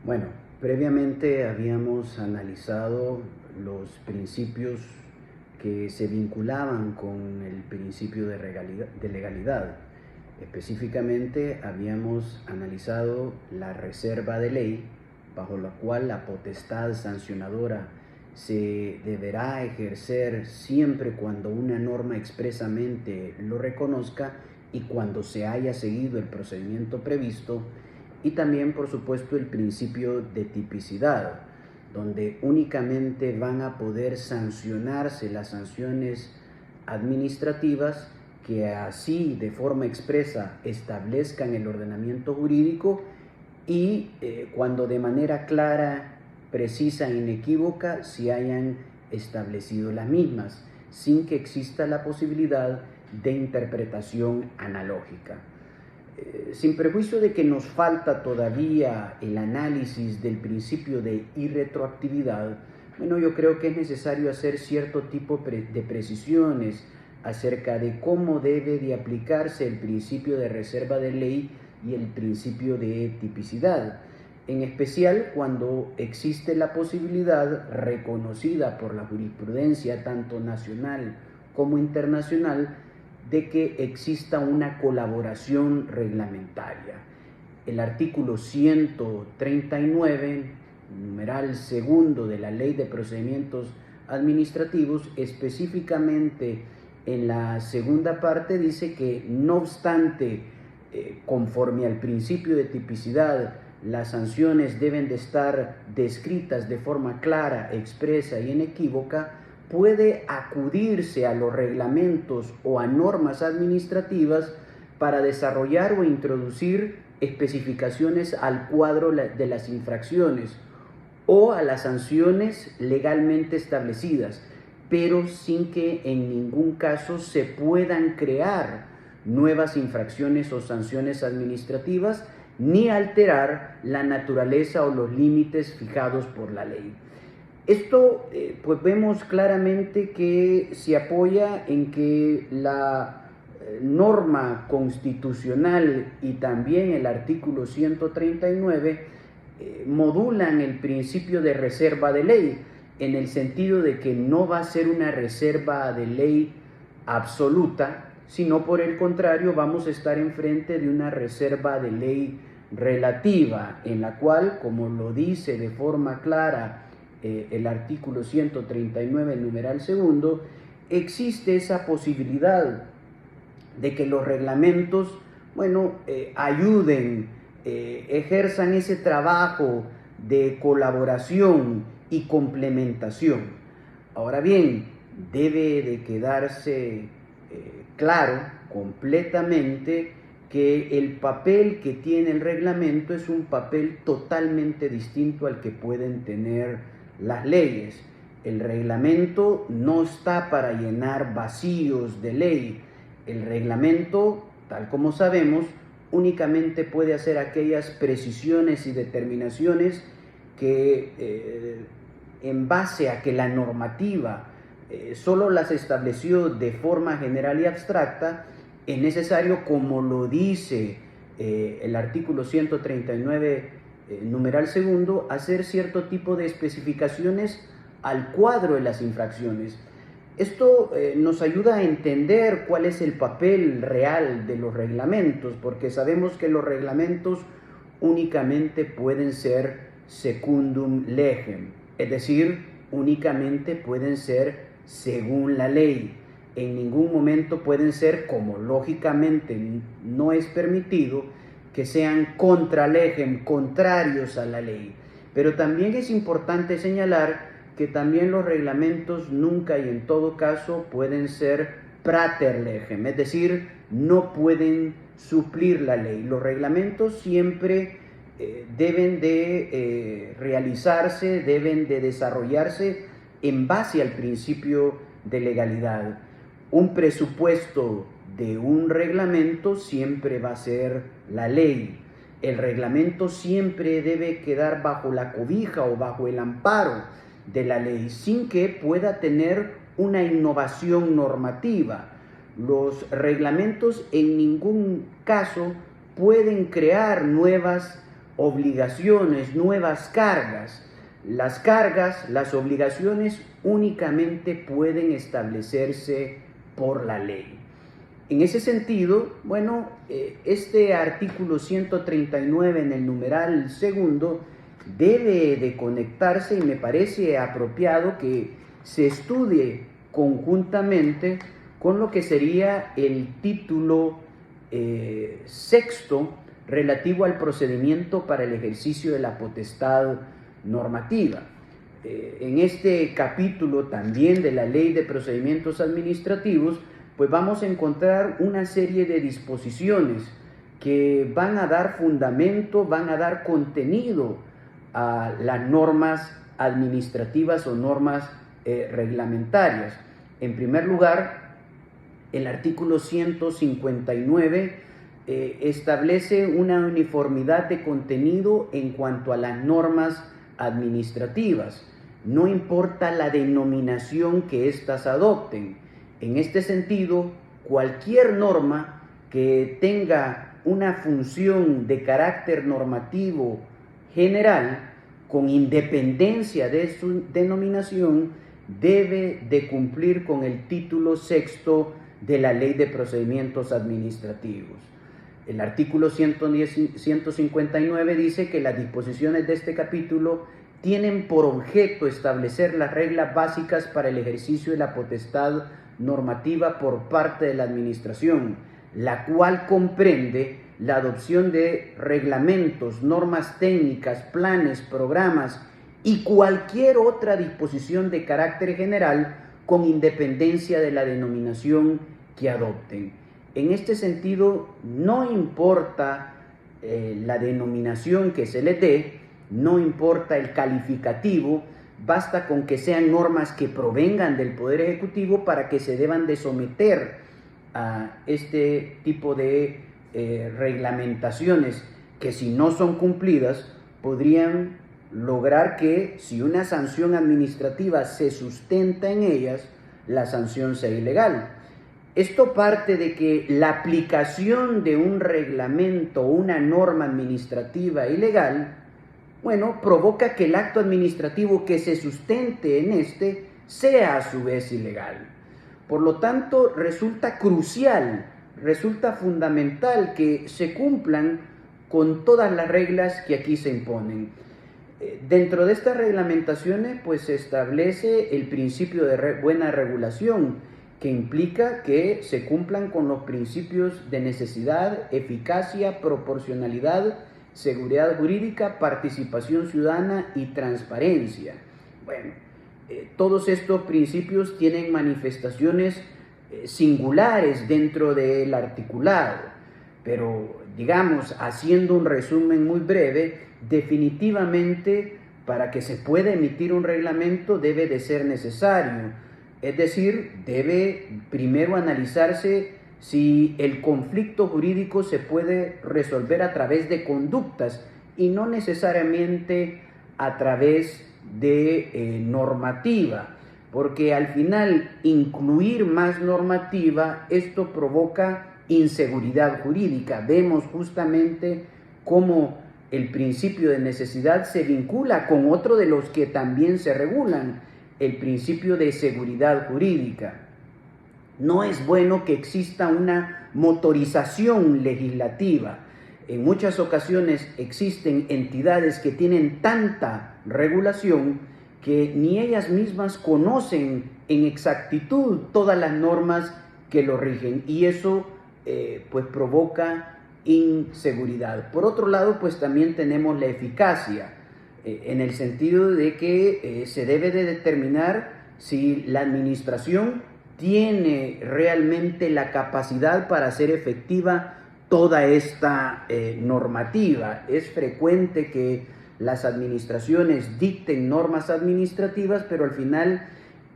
Bueno, previamente habíamos analizado los principios que se vinculaban con el principio de legalidad. Específicamente habíamos analizado la reserva de ley, bajo la cual la potestad sancionadora se deberá ejercer siempre cuando una norma expresamente lo reconozca y cuando se haya seguido el procedimiento previsto, y también, por supuesto, el principio de tipicidad, donde únicamente van a poder sancionarse las sanciones administrativas que así de forma expresa establezcan el ordenamiento jurídico y cuando de manera clara, precisa e inequívoca se hayan establecido las mismas, sin que exista la posibilidad de interpretación analógica. Sin perjuicio de que nos falta todavía el análisis del principio de irretroactividad, bueno, yo creo que es necesario hacer cierto tipo de precisiones acerca de cómo debe de aplicarse el principio de reserva de ley y el principio de tipicidad, en especial cuando existe la posibilidad reconocida por la jurisprudencia tanto nacional como internacional de que exista una colaboración reglamentaria. El artículo 139, numeral segundo de la Ley de Procedimientos Administrativos, específicamente en la segunda parte dice que no obstante, conforme al principio de tipicidad, las sanciones deben de estar descritas de forma clara, expresa y inequívoca, puede acudirse a los reglamentos o a normas administrativas para desarrollar o introducir especificaciones al cuadro de las infracciones o a las sanciones legalmente establecidas, pero sin que en ningún caso se puedan crear nuevas infracciones o sanciones administrativas ni alterar la naturaleza o los límites fijados por la ley. Esto pues vemos claramente que se apoya en que la norma constitucional y también el artículo 139 modulan el principio de reserva de ley, en el sentido de que no va a ser una reserva de ley absoluta, sino por el contrario vamos a estar enfrente de una reserva de ley relativa, en la cual, como lo dice de forma clara el artículo 139, numeral segundo, existe esa posibilidad de que los reglamentos, ayuden, ejerzan ese trabajo de colaboración y complementación. Ahora bien, debe de quedarse claro completamente que el papel que tiene el reglamento es un papel totalmente distinto al que pueden tener las leyes. El reglamento no está para llenar vacíos de ley. El reglamento, tal como sabemos, únicamente puede hacer aquellas precisiones y determinaciones que en base a que la normativa solo las estableció de forma general y abstracta, es necesario, como lo dice el artículo 139, numeral segundo, hacer cierto tipo de especificaciones al cuadro de las infracciones. Esto nos ayuda a entender cuál es el papel real de los reglamentos, porque sabemos que los reglamentos únicamente pueden ser secundum legem, es decir, únicamente pueden ser según la ley. En ningún momento pueden ser, como lógicamente no es permitido, que sean contra legem, contrarios a la ley. Pero también es importante señalar que también los reglamentos nunca y en todo caso pueden ser prater legem, es decir, no pueden suplir la ley. Los reglamentos siempre deben de realizarse, deben de desarrollarse en base al principio de legalidad. Un presupuesto de un reglamento siempre va a ser la ley. El reglamento siempre debe quedar bajo la cobija o bajo el amparo de la ley, sin que pueda tener una innovación normativa. Los reglamentos en ningún caso pueden crear nuevas obligaciones, nuevas cargas. Las cargas, las obligaciones únicamente pueden establecerse por la ley. En ese sentido, bueno, este artículo 139 en el numeral segundo debe de conectarse y me parece apropiado que se estudie conjuntamente con lo que sería el título sexto relativo al procedimiento para el ejercicio de la potestad normativa. En este capítulo también de la Ley de Procedimientos Administrativos, pues vamos a encontrar una serie de disposiciones que van a dar fundamento, van a dar contenido a las normas administrativas o normas reglamentarias. En primer lugar, el artículo 159 establece una uniformidad de contenido en cuanto a las normas administrativas. No importa la denominación que éstas adopten. En este sentido, cualquier norma que tenga una función de carácter normativo general, con independencia de su denominación, debe de cumplir con el título sexto de la Ley de Procedimientos Administrativos. El artículo 159 dice que las disposiciones de este capítulo tienen por objeto establecer las reglas básicas para el ejercicio de la potestad normativa por parte de la Administración, la cual comprende la adopción de reglamentos, normas técnicas, planes, programas y cualquier otra disposición de carácter general con independencia de la denominación que adopten. En este sentido, no importa la denominación que se le dé, no importa el calificativo, basta con que sean normas que provengan del Poder Ejecutivo para que se deban de someter a este tipo de reglamentaciones que, si no son cumplidas, podrían lograr que, si una sanción administrativa se sustenta en ellas, la sanción sea ilegal. Esto parte de que la aplicación de un reglamento o una norma administrativa ilegal, bueno, provoca que el acto administrativo que se sustente en este sea a su vez ilegal. Por lo tanto, resulta crucial, resulta fundamental que se cumplan con todas las reglas que aquí se imponen. Dentro de estas reglamentaciones, pues se establece el principio de buena regulación, que implica que se cumplan con los principios de necesidad, eficacia, proporcionalidad, seguridad jurídica, participación ciudadana y transparencia. Bueno, todos estos principios tienen manifestaciones singulares dentro del articulado, pero digamos, haciendo un resumen muy breve, definitivamente para que se pueda emitir un reglamento debe de ser necesario. Es decir, debe primero analizarse si el conflicto jurídico se puede resolver a través de conductas y no necesariamente a través de normativa, porque al final incluir más normativa, esto provoca inseguridad jurídica. Vemos justamente cómo el principio de necesidad se vincula con otro de los que también se regulan, el principio de seguridad jurídica. No es bueno que exista una motorización legislativa. En muchas ocasiones existen entidades que tienen tanta regulación que ni ellas mismas conocen en exactitud todas las normas que lo rigen, y eso pues provoca inseguridad. Por otro lado, pues también tenemos la eficacia, en el sentido de que se debe de determinar si la administración tiene realmente la capacidad para hacer efectiva toda esta normativa. Es frecuente que las administraciones dicten normas administrativas, pero al final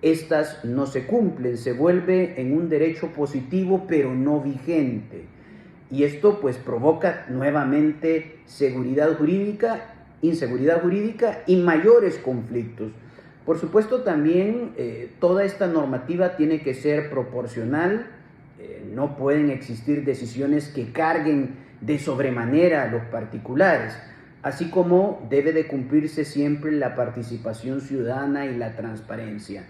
estas no se cumplen, se vuelve en un derecho positivo pero no vigente. Y esto pues provoca nuevamente inseguridad jurídica y mayores conflictos. Por supuesto, también toda esta normativa tiene que ser proporcional. No pueden existir decisiones que carguen de sobremanera a los particulares. así como debe de cumplirse siempre la participación ciudadana y la transparencia.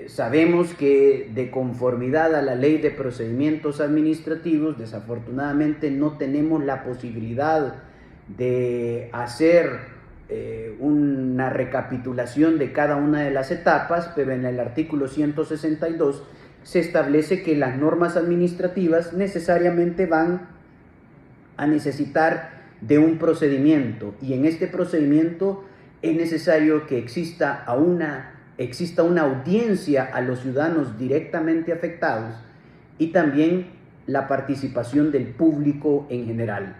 Sabemos que de conformidad a la Ley de Procedimientos Administrativos, desafortunadamente no tenemos la posibilidad de hacer una recapitulación de cada una de las etapas, pero en el artículo 162 se establece que las normas administrativas necesariamente van a necesitar de un procedimiento, y en este procedimiento es necesario que exista una audiencia a los ciudadanos directamente afectados y también la participación del público en general.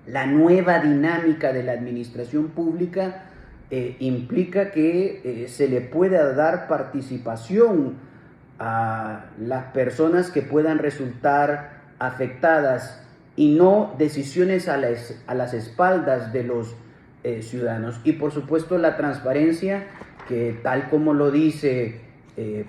La nueva dinámica de la administración pública implica que se le pueda dar participación a las personas que puedan resultar afectadas y no decisiones a las espaldas de los ciudadanos. Y por supuesto la transparencia, que tal como lo dice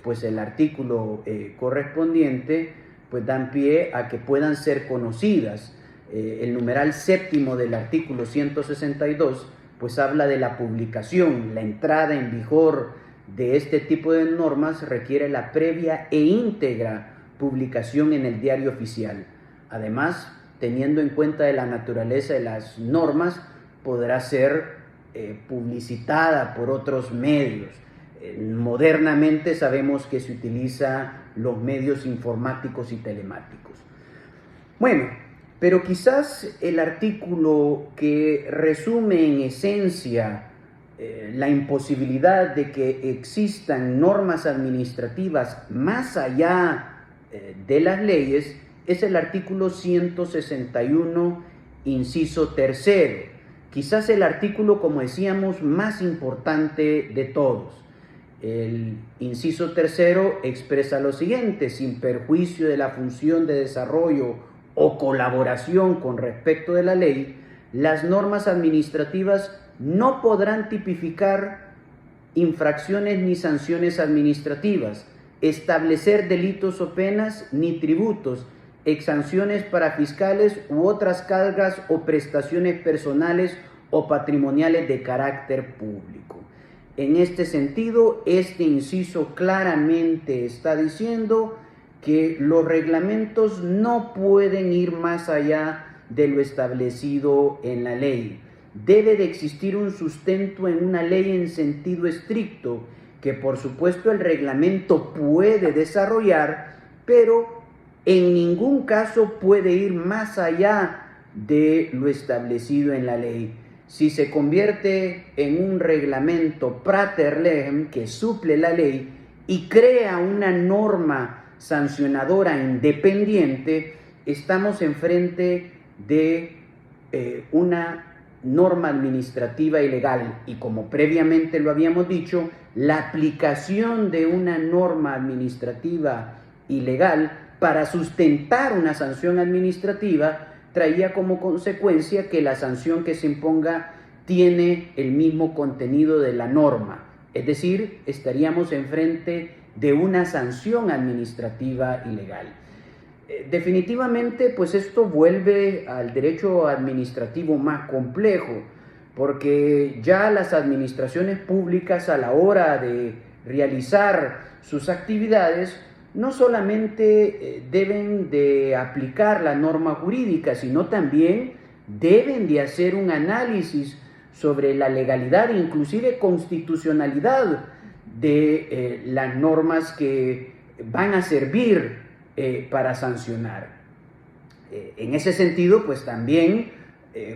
pues el artículo correspondiente, pues dan pie a que puedan ser conocidas. El numeral séptimo del artículo 162 pues habla de la publicación. La entrada en vigor de este tipo de normas requiere la previa e íntegra publicación en el diario oficial. Además, teniendo en cuenta de la naturaleza de las normas, podrá ser publicitada por otros medios. Modernamente sabemos que se utiliza los medios informáticos y telemáticos. Bueno, pero quizás el artículo que resume en esencia la imposibilidad de que existan normas administrativas más allá de las leyes es el artículo 161, inciso tercero. Quizás el artículo, como decíamos, más importante de todos. El inciso tercero expresa lo siguiente: sin perjuicio de la función de desarrollo o colaboración con respecto de la ley, las normas administrativas no podrán tipificar infracciones ni sanciones administrativas, establecer delitos o penas ni tributos, exenciones para fiscales u otras cargas o prestaciones personales o patrimoniales de carácter público. En este sentido, este inciso claramente está diciendo que los reglamentos no pueden ir más allá de lo establecido en la ley. Debe de existir un sustento en una ley en sentido estricto, que por supuesto el reglamento puede desarrollar, pero en ningún caso puede ir más allá de lo establecido en la ley. Si se convierte en un reglamento prater legem que suple la ley y crea una norma sancionadora independiente, estamos enfrente de una norma administrativa ilegal, y como previamente lo habíamos dicho, la aplicación de una norma administrativa ilegal para sustentar una sanción administrativa traía como consecuencia que la sanción que se imponga tiene el mismo contenido de la norma, es decir, estaríamos enfrente de una sanción administrativa ilegal. Definitivamente, pues esto vuelve al derecho administrativo más complejo, porque ya las administraciones públicas, a la hora de realizar sus actividades, no solamente deben de aplicar la norma jurídica, sino también deben de hacer un análisis sobre la legalidad e inclusive constitucionalidad de las normas que van a servir para sancionar. En ese sentido, pues también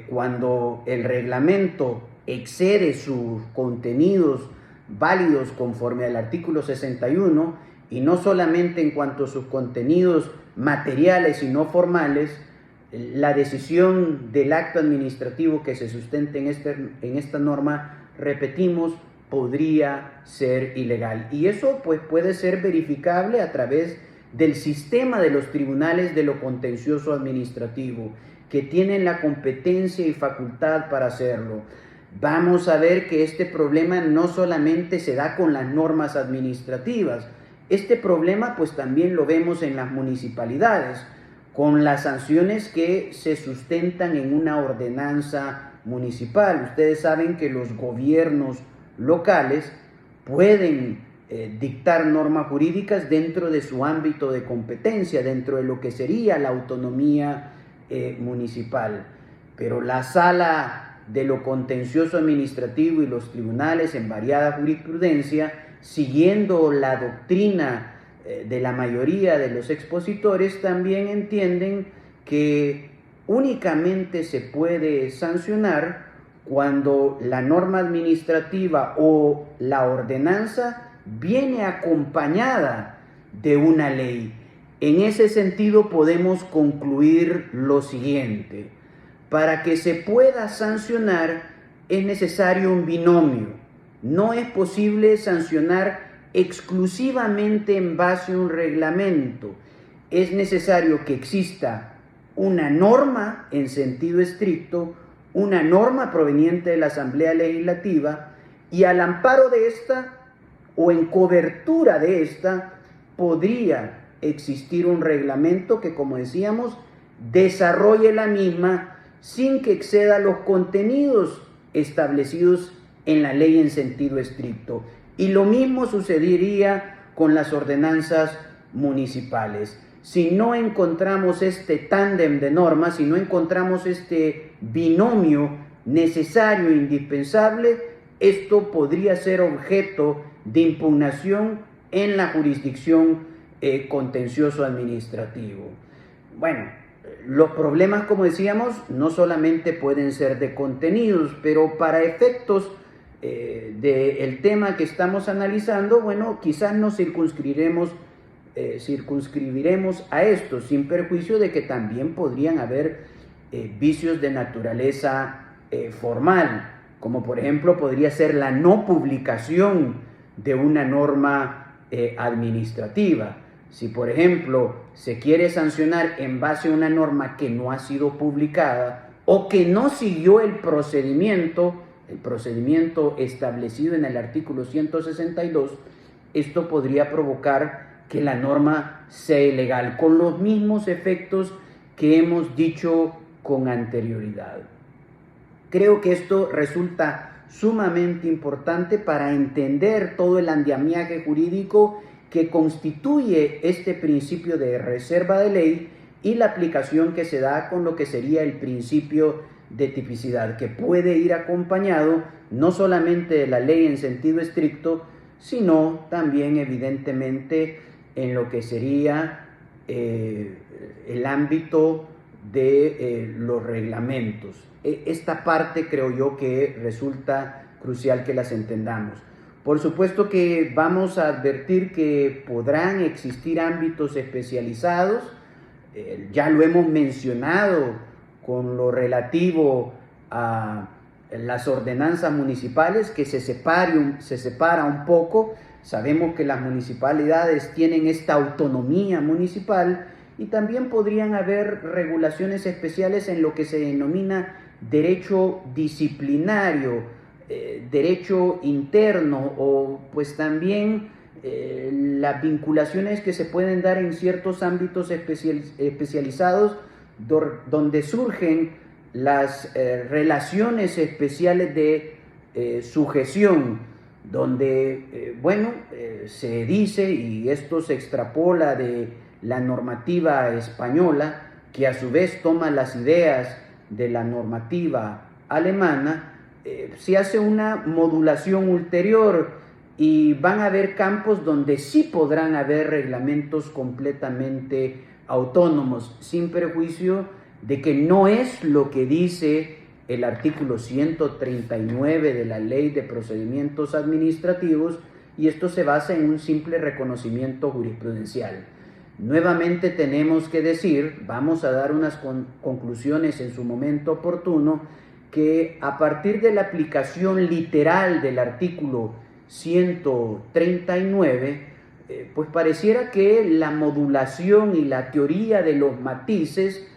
cuando el reglamento excede sus contenidos válidos conforme al artículo 61, y no solamente en cuanto a sus contenidos materiales sino formales, la decisión del acto administrativo que se sustente en esta norma, repetimos, podría ser ilegal. Y eso pues puede ser verificable a través del sistema de los tribunales de lo contencioso administrativo, que tienen la competencia y facultad para hacerlo. Vamos a ver que este problema no solamente se da con las normas administrativas, este problema pues también lo vemos en las municipalidades, con las sanciones que se sustentan en una ordenanza municipal. Ustedes saben que los gobiernos locales pueden dictar normas jurídicas dentro de su ámbito de competencia, dentro de lo que sería la autonomía municipal. Pero la Sala de lo Contencioso Administrativo y los tribunales en variada jurisprudencia, siguiendo la doctrina de la mayoría de los expositores, también entienden que únicamente se puede sancionar cuando la norma administrativa o la ordenanza viene acompañada de una ley. En ese sentido podemos concluir lo siguiente: para que se pueda sancionar es necesario un binomio. No es posible sancionar exclusivamente en base a un reglamento. Es necesario que exista una norma en sentido estricto, una norma proveniente de la Asamblea Legislativa, y al amparo de esta o en cobertura de esta podría existir un reglamento que, como decíamos, desarrolle la misma sin que exceda los contenidos establecidos en la ley en sentido estricto. Y lo mismo sucedería con las ordenanzas municipales. Si no encontramos este tándem de normas, si no encontramos este binomio necesario e indispensable, esto podría ser objeto de impugnación en la jurisdicción contencioso administrativo. Bueno, los problemas, como decíamos, no solamente pueden ser de contenidos, pero para efectos del tema que estamos analizando, bueno, quizás nos circunscribiremos a esto, sin perjuicio de que también podrían haber vicios de naturaleza formal, como por ejemplo podría ser la no publicación de una norma administrativa. Si por ejemplo se quiere sancionar en base a una norma que no ha sido publicada o que no siguió el procedimiento establecido en el artículo 162, esto podría provocar que la norma sea ilegal, con los mismos efectos que hemos dicho con anterioridad. Creo que esto resulta sumamente importante para entender todo el andamiaje jurídico que constituye este principio de reserva de ley y la aplicación que se da con lo que sería el principio de tipicidad, que puede ir acompañado no solamente de la ley en sentido estricto, sino también evidentemente en lo que sería el ámbito de los reglamentos. Esta parte creo yo que resulta crucial que las entendamos. Por supuesto que vamos a advertir que podrán existir ámbitos especializados, ya lo hemos mencionado con lo relativo a las ordenanzas municipales, que se separa un poco. Sabemos que las municipalidades tienen esta autonomía municipal y también podrían haber regulaciones especiales en lo que se denomina derecho disciplinario, derecho interno, o pues también las vinculaciones que se pueden dar en ciertos ámbitos especializados donde surgen las relaciones especiales de sujeción, donde, se dice, y esto se extrapola de la normativa española, que a su vez toma las ideas de la normativa alemana, se hace una modulación ulterior y van a haber campos donde sí podrán haber reglamentos completamente autónomos, sin perjuicio de que no es lo que dice el artículo 139 de la Ley de Procedimientos Administrativos, y esto se basa en un simple reconocimiento jurisprudencial. Nuevamente tenemos que decir, vamos a dar unas conclusiones en su momento oportuno, que a partir de la aplicación literal del artículo 139, pues pareciera que la modulación y la teoría de los matices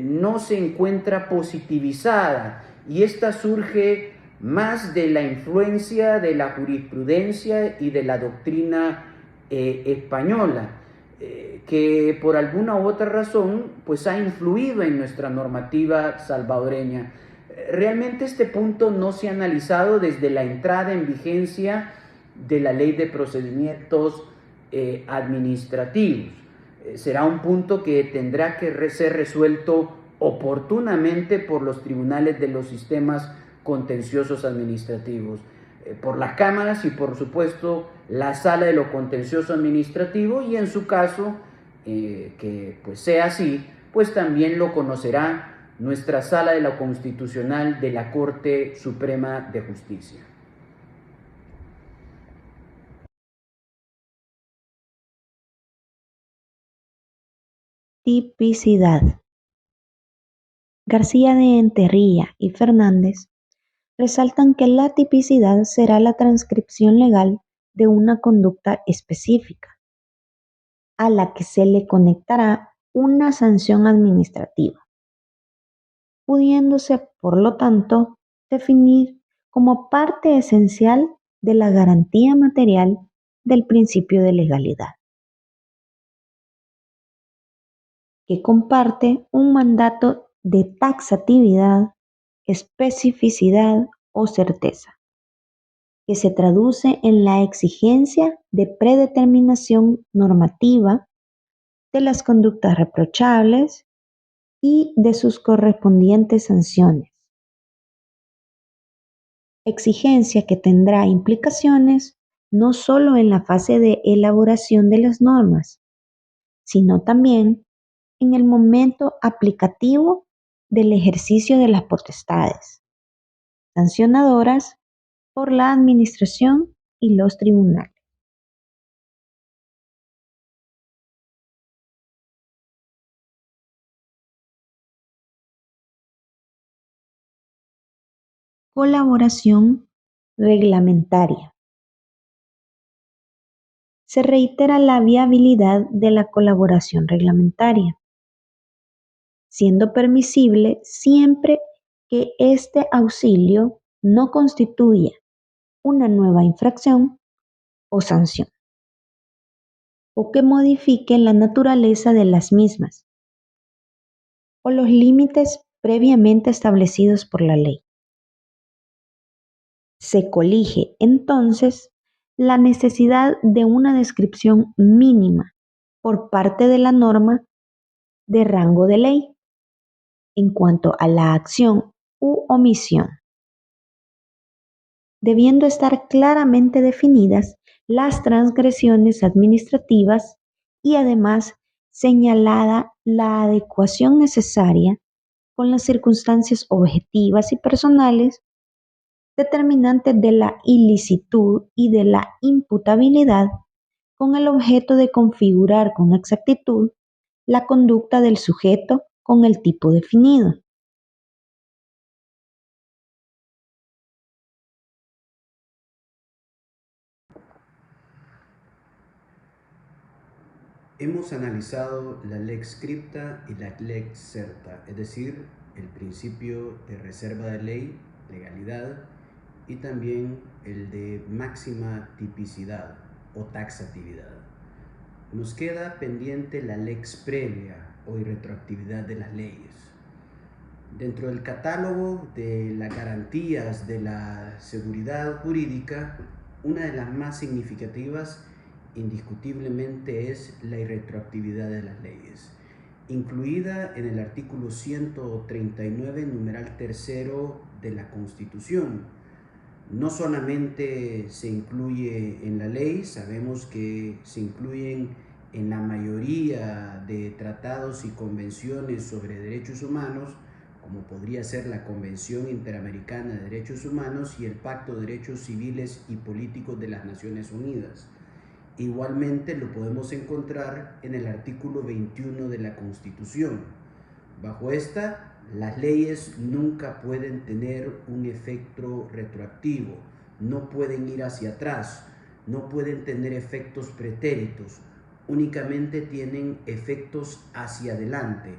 no se encuentra positivizada, y esta surge más de la influencia de la jurisprudencia y de la doctrina española. que por alguna u otra razón pues ha influido en nuestra normativa salvadoreña. Realmente este punto no se ha analizado desde la entrada en vigencia de la Ley de Procedimientos Administrativos. Será un punto que tendrá que ser resuelto oportunamente por los tribunales de los sistemas contenciosos administrativos, por las cámaras y por supuesto la sala de lo contencioso administrativo, y en su caso que pues sea así, pues también lo conocerá nuestra sala de lo constitucional de la Corte Suprema de Justicia. Tipicidad. García de Enterría y Fernández resaltan que la tipicidad será la transcripción legal de una conducta específica, a la que se le conectará una sanción administrativa, pudiéndose, por lo tanto, definir como parte esencial de la garantía material del principio de legalidad, que comparte un mandato de taxatividad, especificidad o certeza, que se traduce en la exigencia de predeterminación normativa de las conductas reprochables y de sus correspondientes sanciones. Exigencia que tendrá implicaciones no solo en la fase de elaboración de las normas, sino también en el momento aplicativo del ejercicio de las potestades sancionadoras por la administración y los tribunales. Colaboración reglamentaria. Se reitera la viabilidad de la colaboración reglamentaria, siendo permisible siempre que este auxilio no constituya una nueva infracción o sanción, o que modifique la naturaleza de las mismas, o los límites previamente establecidos por la ley. Se colige entonces la necesidad de una descripción mínima por parte de la norma de rango de ley en cuanto a la acción u omisión, debiendo estar claramente definidas las transgresiones administrativas y además señalada la adecuación necesaria con las circunstancias objetivas y personales determinantes de la ilicitud y de la imputabilidad, con el objeto de configurar con exactitud la conducta del sujeto con el tipo definido. Hemos analizado la lex scripta y la lex certa, es decir, el principio de reserva de ley, legalidad, y también el de máxima tipicidad o taxatividad. Nos queda pendiente la lex previa o irretroactividad de las leyes. Dentro del catálogo de las garantías de la seguridad jurídica, una de las más significativas indiscutiblemente es la irretroactividad de las leyes, incluida en el artículo 139, numeral tercero de la Constitución. No solamente se incluye en la ley, sabemos que se incluyen en la mayoría de tratados y convenciones sobre derechos humanos, como podría ser la Convención Interamericana de Derechos Humanos y el Pacto de Derechos Civiles y Políticos de las Naciones Unidas. Igualmente lo podemos encontrar en el artículo 21 de la Constitución. Bajo esta, las leyes nunca pueden tener un efecto retroactivo, no pueden ir hacia atrás, no pueden tener efectos pretéritos, únicamente tienen efectos hacia adelante,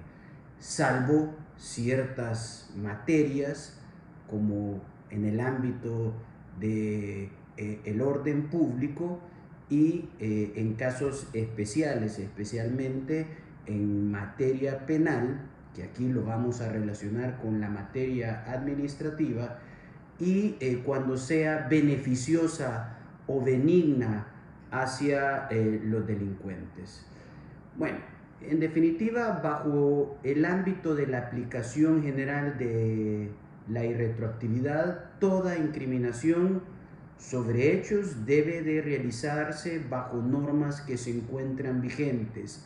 salvo ciertas materias como en el ámbito de el orden público, y en casos especiales, especialmente en materia penal, que aquí lo vamos a relacionar con la materia administrativa, y cuando sea beneficiosa o benigna hacia los delincuentes. Bueno, en definitiva, bajo el ámbito de la aplicación general de la irretroactividad, toda incriminación sobre hechos debe de realizarse bajo normas que se encuentran vigentes.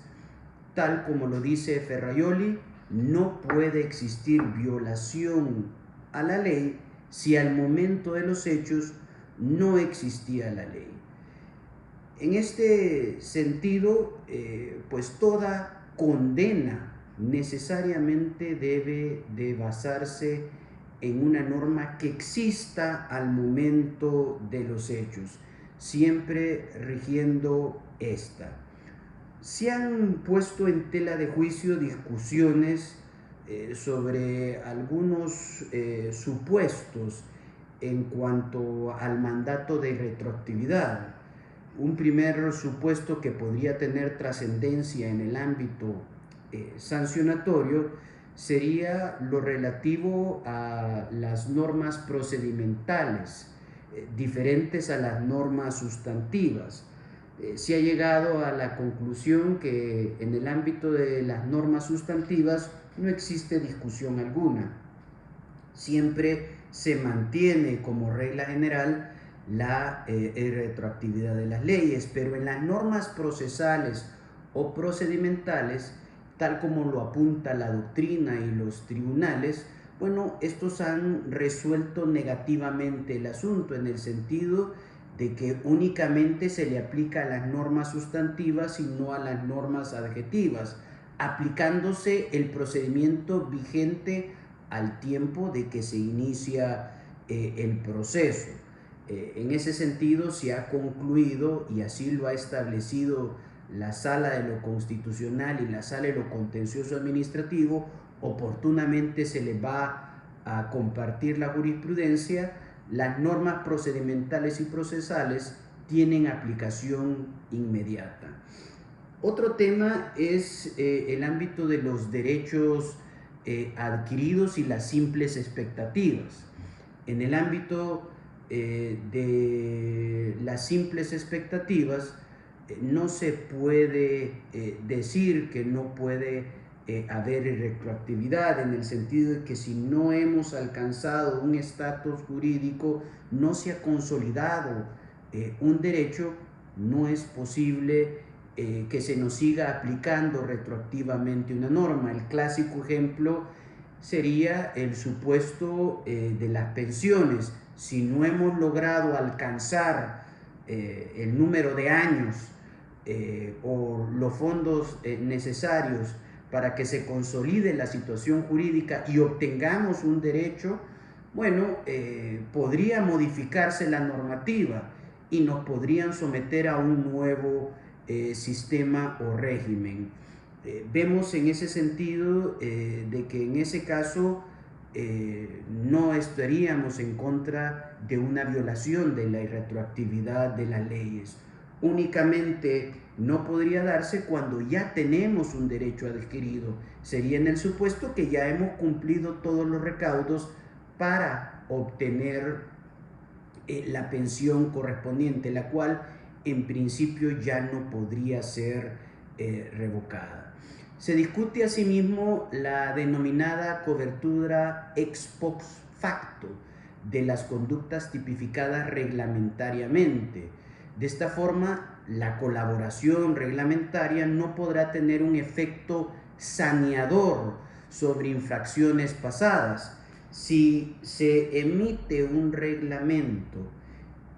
Tal como lo dice Ferraioli, no puede existir violación a la ley si al momento de los hechos no existía la ley. En este sentido, pues toda condena necesariamente debe de basarse en una norma que exista al momento de los hechos, siempre rigiendo esta. Se han puesto en tela de juicio discusiones sobre algunos supuestos en cuanto al mandato de retroactividad. Un primer supuesto que podría tener trascendencia en el ámbito sancionatorio sería lo relativo a las normas procedimentales, diferentes a las normas sustantivas. Se ha llegado a la conclusión que en el ámbito de las normas sustantivas no existe discusión alguna. Siempre se mantiene como regla general la retroactividad de las leyes, pero en las normas procesales o procedimentales, tal como lo apunta la doctrina y los tribunales, bueno, estos han resuelto negativamente el asunto en el sentido de que únicamente se le aplica a las normas sustantivas y no a las normas adjetivas, aplicándose el procedimiento vigente al tiempo de que se inicia el proceso. En ese sentido se ha concluido, y así lo ha establecido la Sala de lo Constitucional y la Sala de lo Contencioso Administrativo, oportunamente se le va a compartir la jurisprudencia. Las normas procedimentales y procesales tienen aplicación inmediata. Otro tema es el ámbito de los derechos adquiridos y las simples expectativas. En el ámbito de las simples expectativas, no se puede decir que no puede haber retroactividad, en el sentido de que si no hemos alcanzado un estatus jurídico, no se ha consolidado un derecho, no es posible que se nos siga aplicando retroactivamente una norma. El clásico ejemplo sería el supuesto de las pensiones. Si no hemos logrado alcanzar el número de años o los fondos necesarios para que se consolide la situación jurídica y obtengamos un derecho, bueno, podría modificarse la normativa y nos podrían someter a un nuevo sistema o régimen. Vemos en ese sentido de que en ese caso no estaríamos en contra de una violación de la irretroactividad de las leyes. Únicamente no podría darse cuando ya tenemos un derecho adquirido. Sería en el supuesto que ya hemos cumplido todos los recaudos para obtener la pensión correspondiente, la cual en principio ya no podría ser revocada. Se discute asimismo la denominada cobertura ex post facto de las conductas tipificadas reglamentariamente. De esta forma, la colaboración reglamentaria no podrá tener un efecto saneador sobre infracciones pasadas. Si se emite un reglamento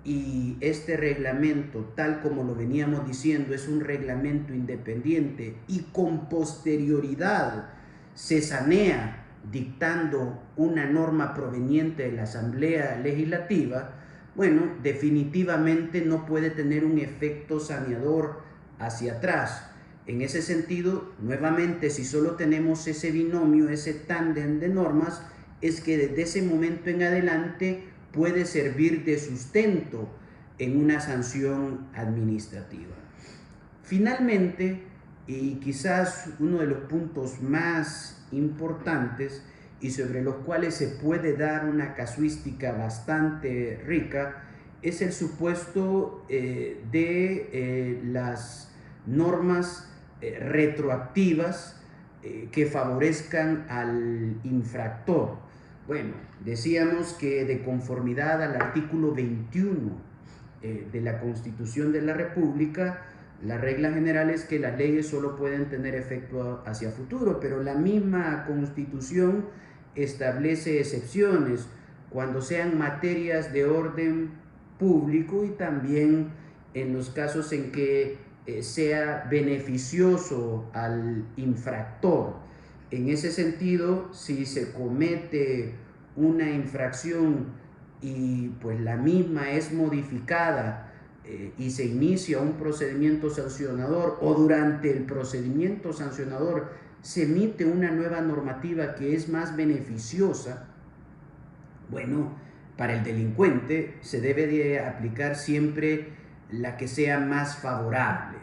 y este reglamento, tal como lo veníamos diciendo, es un reglamento independiente y con posterioridad se sanea dictando una norma proveniente de la Asamblea Legislativa, bueno, definitivamente no puede tener un efecto saneador hacia atrás. En ese sentido, nuevamente, si solo tenemos ese binomio, ese tándem de normas, es que desde ese momento en adelante puede servir de sustento en una sanción administrativa. Finalmente, y quizás uno de los puntos más importantes y sobre los cuales se puede dar una casuística bastante rica, es el supuesto de las normas retroactivas que favorezcan al infractor. Bueno, decíamos que de conformidad al artículo 21 de la Constitución de la República, la regla general es que las leyes solo pueden tener efecto hacia futuro, pero la misma Constitución establece excepciones cuando sean materias de orden público y también en los casos en que sea beneficioso al infractor. En ese sentido, si se comete una infracción y pues la misma es modificada y se inicia un procedimiento sancionador o durante el procedimiento sancionador se emite una nueva normativa que es más beneficiosa, bueno, para el delincuente se debe de aplicar siempre la que sea más favorable.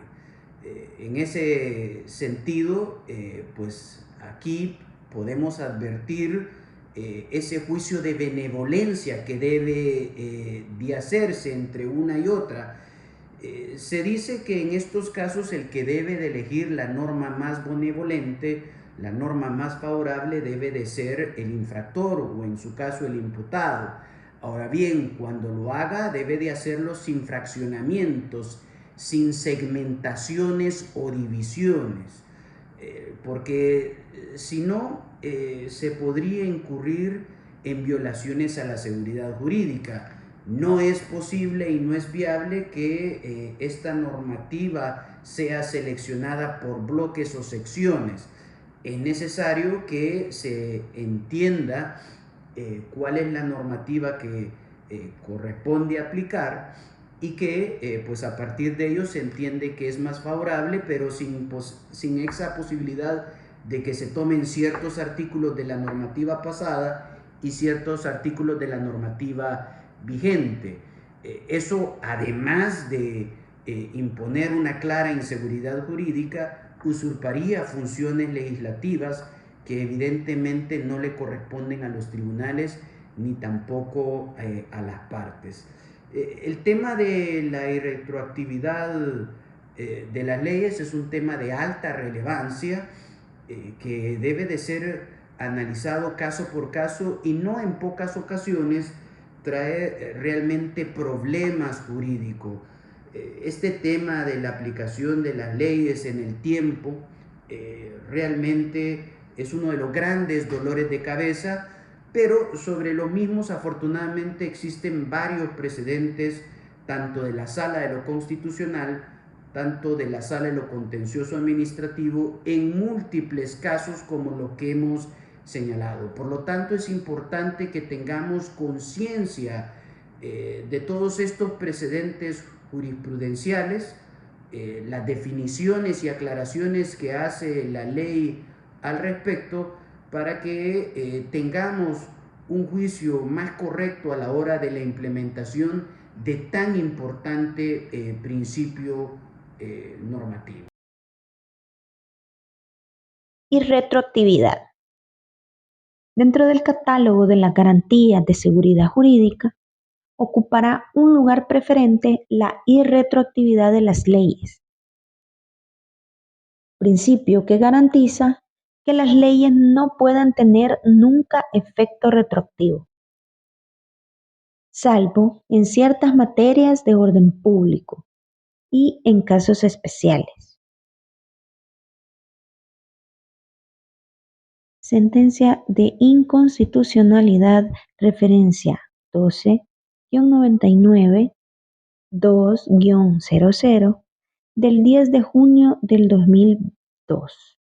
En ese sentido, pues aquí podemos advertir ese juicio de benevolencia que debe de hacerse entre una y otra. Se dice que en estos casos el que debe de elegir la norma más benevolente, la norma más favorable debe de ser el infractor o en su caso el imputado. Ahora bien, cuando lo haga debe de hacerlo sin fraccionamientos, sin segmentaciones o divisiones, porque si no se podría incurrir en violaciones a la seguridad jurídica. No es posible y no es viable que esta normativa sea seleccionada por bloques o secciones. Es necesario que se entienda cuál es la normativa que corresponde aplicar y que pues a partir de ello se entiende que es más favorable, pero sin esa posibilidad de que se tomen ciertos artículos de la normativa pasada y ciertos artículos de la normativa vigente. Eso, además de imponer una clara inseguridad jurídica, usurparía funciones legislativas que evidentemente no le corresponden a los tribunales ni tampoco a las partes. El tema de la irretroactividad de las leyes es un tema de alta relevancia que debe de ser analizado caso por caso y no en pocas ocasiones trae realmente problemas jurídicos. Este tema de la aplicación de las leyes en el tiempo realmente es uno de los grandes dolores de cabeza, pero sobre los mismos afortunadamente existen varios precedentes, tanto de la Sala de lo Constitucional, tanto de la Sala de lo Contencioso Administrativo, en múltiples casos como lo que hemos señalado. Por lo tanto, es importante que tengamos conciencia de todos estos precedentes jurisprudenciales, las definiciones y aclaraciones que hace la ley al respecto, para que tengamos un juicio más correcto a la hora de la implementación de tan importante principio normativo. Y retroactividad. Dentro del catálogo de las garantías de seguridad jurídica, ocupará un lugar preferente la irretroactividad de las leyes, principio que garantiza que las leyes no puedan tener nunca efecto retroactivo, salvo en ciertas materias de orden público y en casos especiales. Sentencia de inconstitucionalidad referencia 12-99-2-00 del 10 de junio del 2002.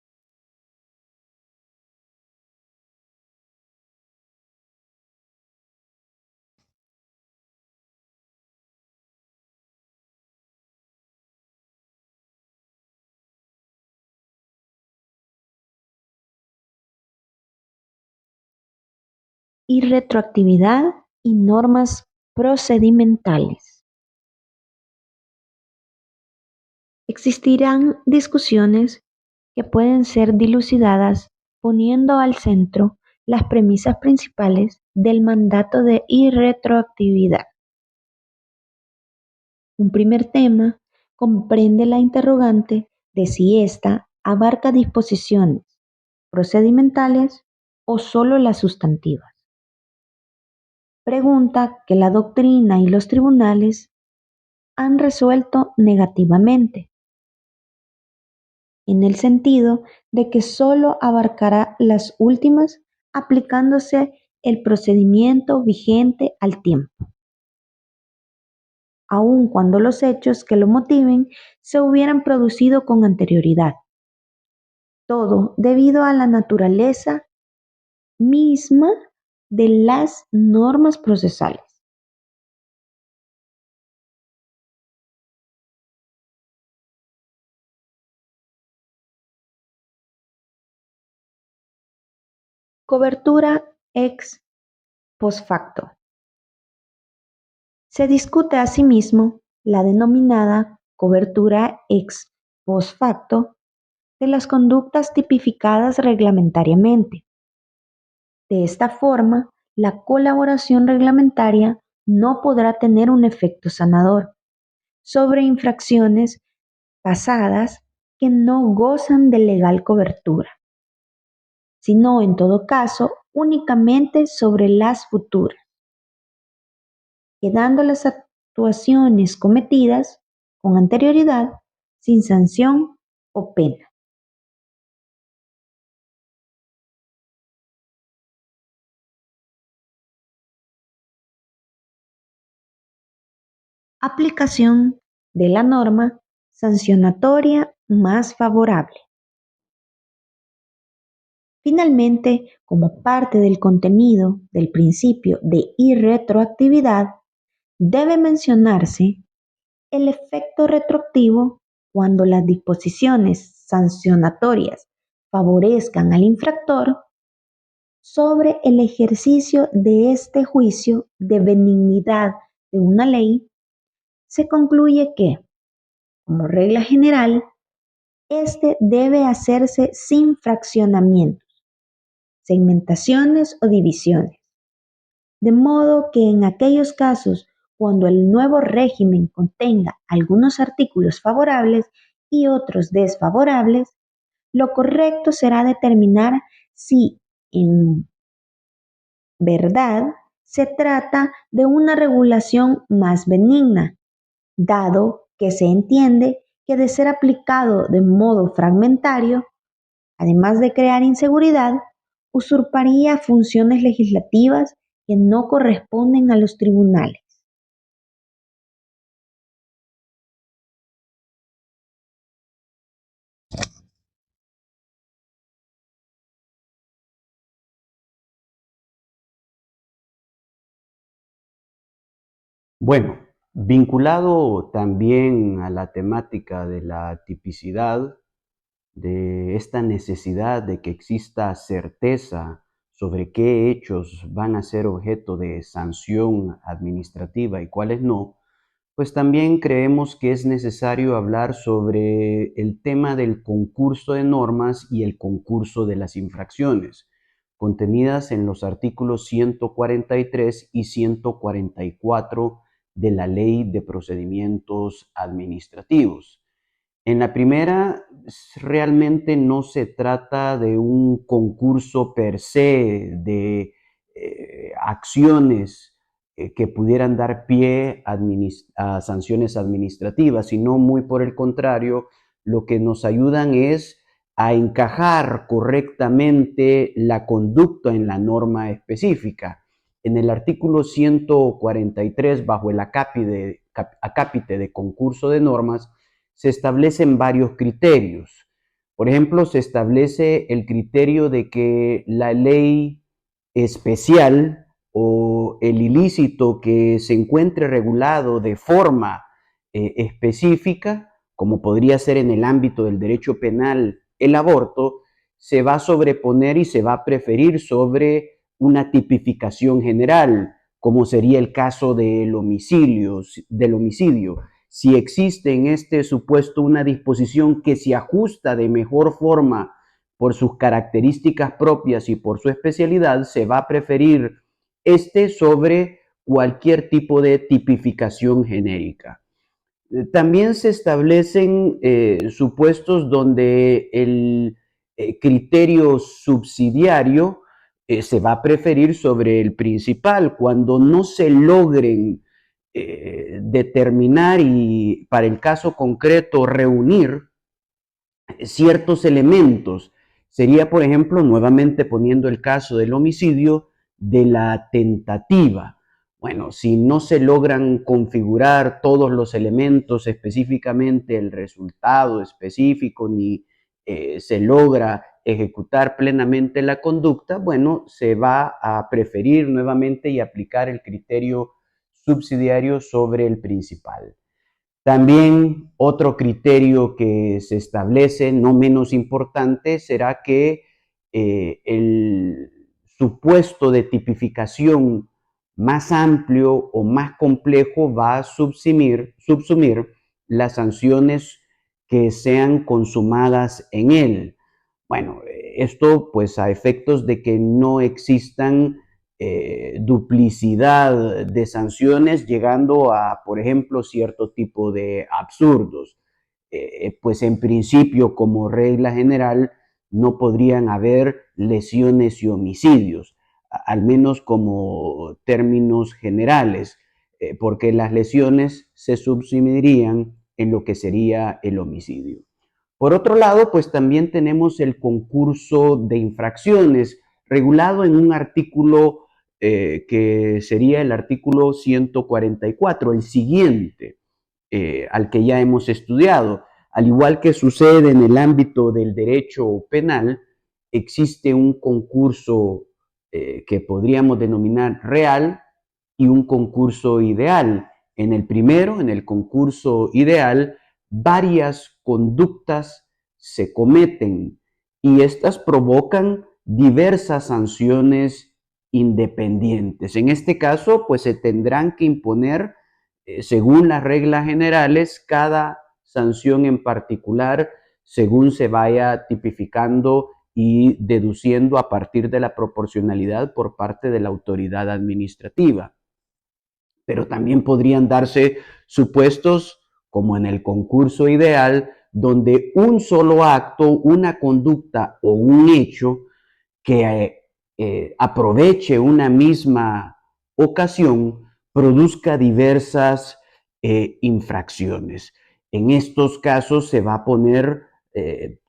Y retroactividad y normas procedimentales. Existirán discusiones que pueden ser dilucidadas poniendo al centro las premisas principales del mandato de irretroactividad. Un primer tema comprende la interrogante de si ésta abarca disposiciones procedimentales o solo las sustantivas. Pregunta que la doctrina y los tribunales han resuelto negativamente, en el sentido de que solo abarcará las últimas aplicándose el procedimiento vigente al tiempo, aun cuando los hechos que lo motiven se hubieran producido con anterioridad. Todo debido a la naturaleza misma de las normas procesales. Cobertura ex post facto. Se discute asimismo la denominada cobertura ex post facto de las conductas tipificadas reglamentariamente. De esta forma, la colaboración reglamentaria no podrá tener un efecto sanador sobre infracciones pasadas que no gozan de legal cobertura, sino en todo caso únicamente sobre las futuras, quedando las actuaciones cometidas con anterioridad sin sanción o pena. Aplicación de la norma sancionatoria más favorable. Finalmente, como parte del contenido del principio de irretroactividad, debe mencionarse el efecto retroactivo cuando las disposiciones sancionatorias favorezcan al infractor sobre el ejercicio de este juicio de benignidad de una ley. Se concluye que, como regla general, este debe hacerse sin fraccionamientos, segmentaciones o divisiones, de modo que en aquellos casos cuando el nuevo régimen contenga algunos artículos favorables y otros desfavorables, lo correcto será determinar si en verdad se trata de una regulación más benigna, dado que se entiende que de ser aplicado de modo fragmentario, además de crear inseguridad, usurparía funciones legislativas que no corresponden a los tribunales. Bueno, vinculado también a la temática de la tipicidad, de esta necesidad de que exista certeza sobre qué hechos van a ser objeto de sanción administrativa y cuáles no, pues también creemos que es necesario hablar sobre el tema del concurso de normas y el concurso de las infracciones, contenidas en los artículos 143 y 144 de la Ley de Procedimientos Administrativos. En la primera, realmente no se trata de un concurso per se de acciones que pudieran dar pie a sanciones administrativas, sino muy por el contrario, lo que nos ayudan es a encajar correctamente la conducta en la norma específica. En el artículo 143, bajo el acápite de concurso de normas, se establecen varios criterios. Por ejemplo, se establece el criterio de que la ley especial o el ilícito que se encuentre regulado de forma específica, como podría ser en el ámbito del derecho penal el aborto, se va a sobreponer y se va a preferir sobre una tipificación general, como sería el caso del homicidio, si existe en este supuesto una disposición que se ajusta de mejor forma por sus características propias y por su especialidad, se va a preferir este sobre cualquier tipo de tipificación genérica. También se establecen supuestos donde el criterio subsidiario se va a preferir sobre el principal cuando no se logren determinar y para el caso concreto reunir ciertos elementos. Sería, por ejemplo, nuevamente poniendo el caso del homicidio, de la tentativa. Bueno, si no se logran configurar todos los elementos, específicamente el resultado específico, ni se logra ejecutar plenamente la conducta, bueno, se va a preferir nuevamente y aplicar el criterio subsidiario sobre el principal. También otro criterio que se establece, no menos importante, será que el supuesto de tipificación más amplio o más complejo va a subsumir las sanciones que sean consumadas en él. Bueno, esto pues a efectos de que no existan duplicidad de sanciones llegando a, por ejemplo, cierto tipo de absurdos. Pues en principio, como regla general, no podrían haber lesiones y homicidios, al menos como términos generales, porque las lesiones se subsumirían en lo que sería el homicidio. Por otro lado, pues también tenemos el concurso de infracciones regulado en un artículo que sería el artículo 144, el siguiente al que ya hemos estudiado. Al igual que sucede en el ámbito del derecho penal, existe un concurso que podríamos denominar real y un concurso ideal. En el primero, en el concurso ideal, varias conductas se cometen y estas provocan diversas sanciones independientes. En este caso, pues se tendrán que imponer, según las reglas generales, cada sanción en particular, según se vaya tipificando y deduciendo a partir de la proporcionalidad por parte de la autoridad administrativa. Pero también podrían darse supuestos, como en el concurso ideal, donde un solo acto, una conducta o un hecho que aproveche una misma ocasión produzca diversas infracciones. En estos casos se va a poner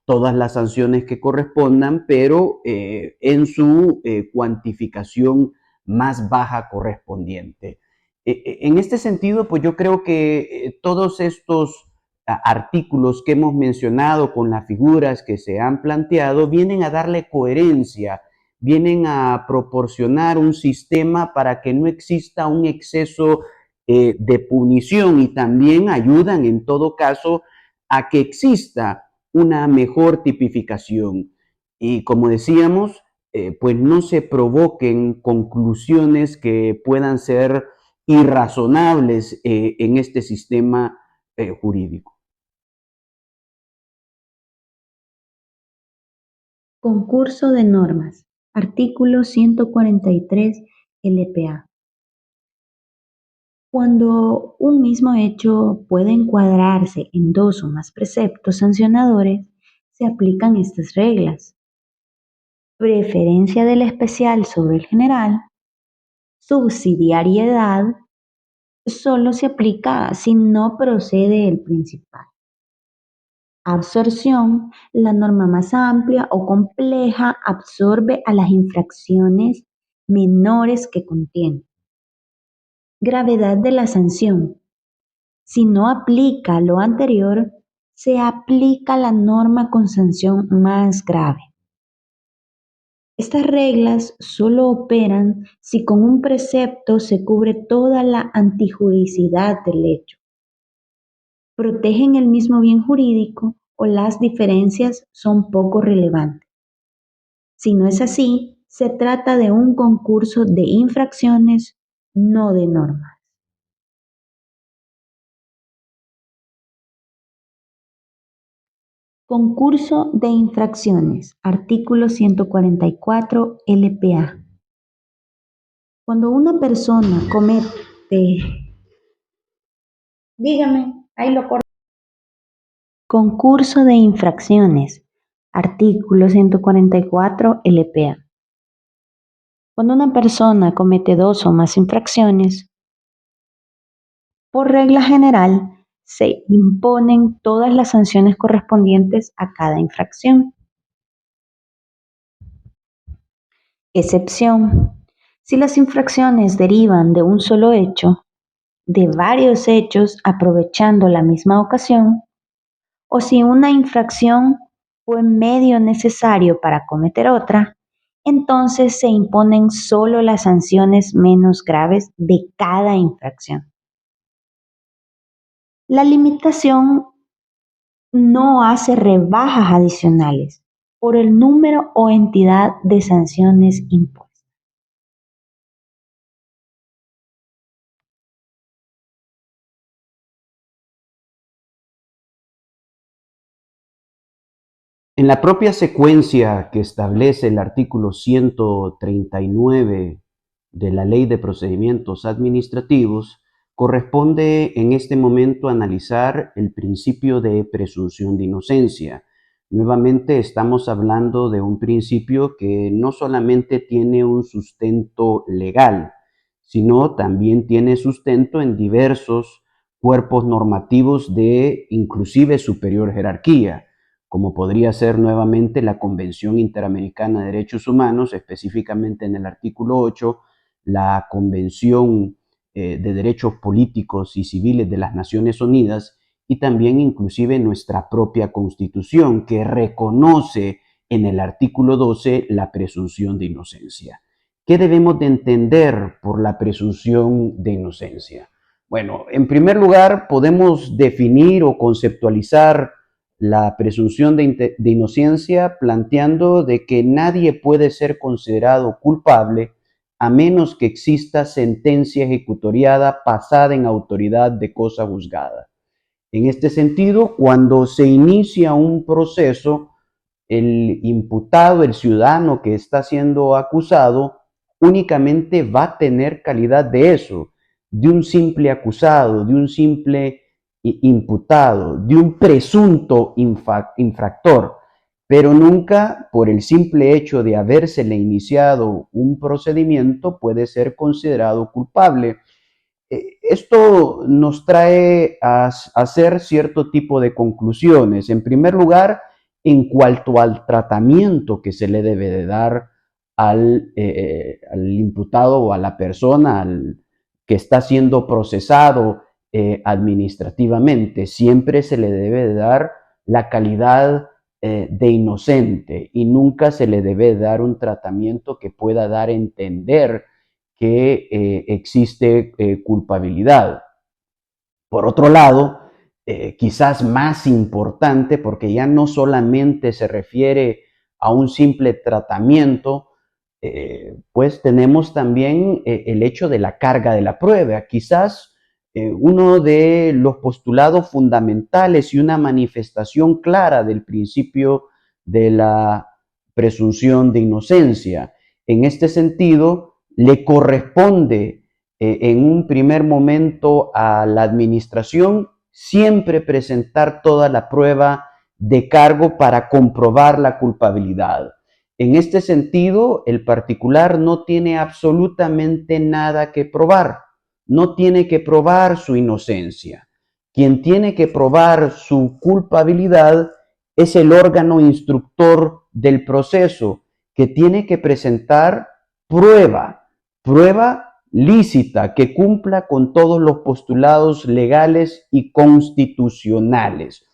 todas las sanciones que correspondan, pero en su cuantificación más baja correspondiente. En este sentido, pues yo creo que todos estos artículos que hemos mencionado con las figuras que se han planteado vienen a darle coherencia, vienen a proporcionar un sistema para que no exista un exceso de punición y también ayudan en todo caso a que exista una mejor tipificación. Y como decíamos, pues no se provoquen conclusiones que puedan ser irrazonables en este sistema jurídico. Concurso de normas. Artículo 143 LPA. Cuando un mismo hecho puede encuadrarse en dos o más preceptos sancionadores, se aplican estas reglas. Preferencia del especial sobre el general. Subsidiariedad solo se aplica si no procede el principal. Absorción, la norma más amplia o compleja absorbe a las infracciones menores que contiene. Gravedad de la sanción. Si no aplica lo anterior, se aplica la norma con sanción más grave. Estas reglas solo operan si con un precepto se cubre toda la antijuricidad del hecho. Protegen el mismo bien jurídico o las diferencias son poco relevantes. Si no es así, se trata de un concurso de infracciones, no de normas. Concurso de infracciones. Artículo 144 LPA. Cuando una persona comete... Dígame, ahí lo corto. Concurso de infracciones. Artículo 144 LPA. Cuando una persona comete dos o más infracciones, por regla general, se imponen todas las sanciones correspondientes a cada infracción. Excepción: si las infracciones derivan de un solo hecho, de varios hechos aprovechando la misma ocasión, o si una infracción fue medio necesario para cometer otra, entonces se imponen solo las sanciones menos graves de cada infracción. La limitación no hace rebajas adicionales por el número o entidad de sanciones impuestas. En la propia secuencia que establece el artículo 139 de la Ley de Procedimientos Administrativos, corresponde en este momento analizar el principio de presunción de inocencia. Nuevamente estamos hablando de un principio que no solamente tiene un sustento legal, sino también tiene sustento en diversos cuerpos normativos de inclusive superior jerarquía, como podría ser nuevamente la Convención Interamericana de Derechos Humanos, específicamente en el artículo 8, la Convención de Derechos Políticos y Civiles de las Naciones Unidas, y también inclusive nuestra propia Constitución, que reconoce en el artículo 12 la presunción de inocencia. ¿Qué debemos de entender por la presunción de inocencia? Bueno, en primer lugar, podemos definir o conceptualizar la presunción de inocencia planteando de que nadie puede ser considerado culpable a menos que exista sentencia ejecutoriada pasada en autoridad de cosa juzgada. En este sentido, cuando se inicia un proceso, el imputado, el ciudadano que está siendo acusado, únicamente va a tener calidad de eso, de un simple acusado, de un simple imputado, de un presunto infractor, pero nunca por el simple hecho de habérsele iniciado un procedimiento puede ser considerado culpable. Esto nos trae a hacer cierto tipo de conclusiones. En primer lugar, en cuanto al tratamiento que se le debe de dar al imputado o a la persona que está siendo procesado administrativamente, siempre se le debe de dar la calidad de inocente y nunca se le debe dar un tratamiento que pueda dar a entender que existe culpabilidad. Por otro lado, quizás más importante, porque ya no solamente se refiere a un simple tratamiento, pues tenemos también el hecho de la carga de la prueba. Quizás uno de los postulados fundamentales y una manifestación clara del principio de la presunción de inocencia. En este sentido, le corresponde en un primer momento a la administración siempre presentar toda la prueba de cargo para comprobar la culpabilidad. En este sentido, el particular no tiene absolutamente nada que probar, no tiene que probar su inocencia. Quien tiene que probar su culpabilidad es el órgano instructor del proceso, que tiene que presentar prueba lícita, que cumpla con todos los postulados legales y constitucionales.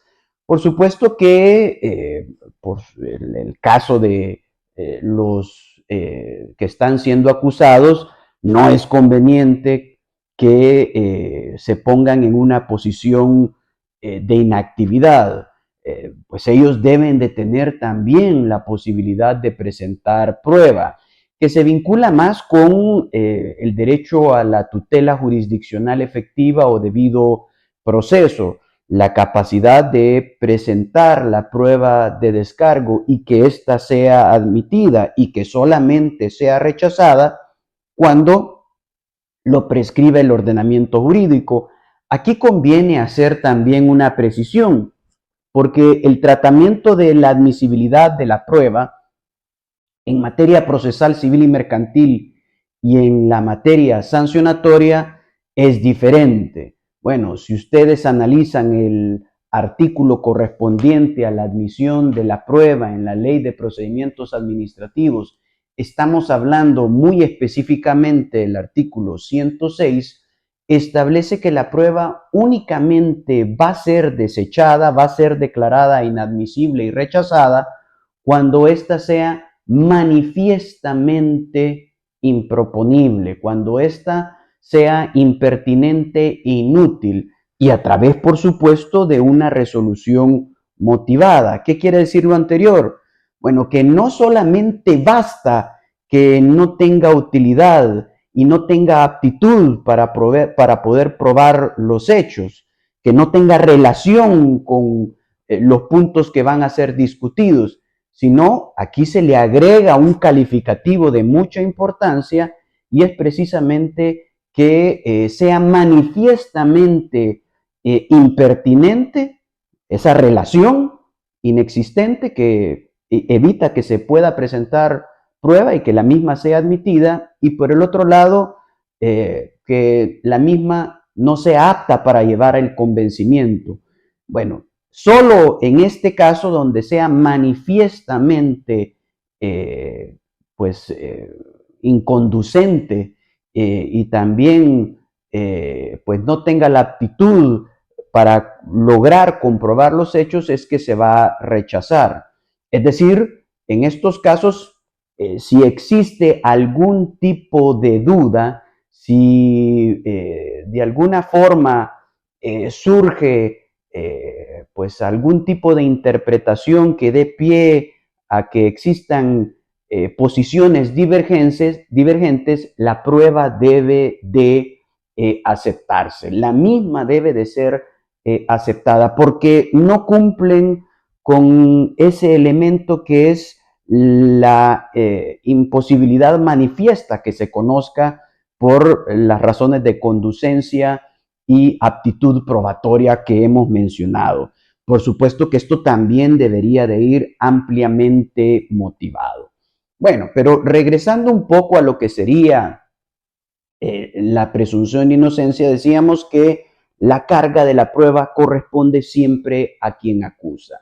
Por supuesto que por el caso de los que están siendo acusados, no es conveniente que se pongan en una posición de inactividad. Pues ellos deben de tener también la posibilidad de presentar prueba, que se vincula más con el derecho a la tutela jurisdiccional efectiva o debido proceso. la capacidad de presentar la prueba de descargo y que ésta sea admitida y que solamente sea rechazada cuando lo prescribe el ordenamiento jurídico. Aquí conviene hacer también una precisión, porque el tratamiento de la admisibilidad de la prueba en materia procesal civil y mercantil y en la materia sancionatoria es diferente. Bueno, si ustedes analizan el artículo correspondiente a la admisión de la prueba en la Ley de Procedimientos Administrativos, estamos hablando muy específicamente del artículo 106, establece que la prueba únicamente va a ser desechada, va a ser declarada inadmisible y rechazada cuando ésta sea manifiestamente improponible, cuando ésta sea impertinente e inútil y a través, por supuesto, de una resolución motivada. ¿Qué quiere decir lo anterior? Bueno, que no solamente basta que no tenga utilidad y no tenga aptitud para poder probar los hechos, que no tenga relación con los puntos que van a ser discutidos, sino aquí se le agrega un calificativo de mucha importancia y es precisamente que sea manifiestamente impertinente esa relación inexistente que evita que se pueda presentar prueba y que la misma sea admitida, y por el otro lado, que la misma no sea apta para llevar el convencimiento. Bueno, solo en este caso donde sea manifiestamente pues inconducente y también pues no tenga la aptitud para lograr comprobar los hechos, es que se va a rechazar. Es decir, en estos casos, si existe algún tipo de duda, si de alguna forma surge pues algún tipo de interpretación que dé pie a que existan posiciones divergentes, la prueba debe de aceptarse. La misma debe de ser aceptada porque no cumplen con ese elemento que es la imposibilidad manifiesta que se conozca por las razones de conducencia y aptitud probatoria que hemos mencionado. Por supuesto que esto también debería de ir ampliamente motivado. Bueno, pero regresando un poco a lo que sería la presunción de inocencia, decíamos que la carga de la prueba corresponde siempre a quien acusa.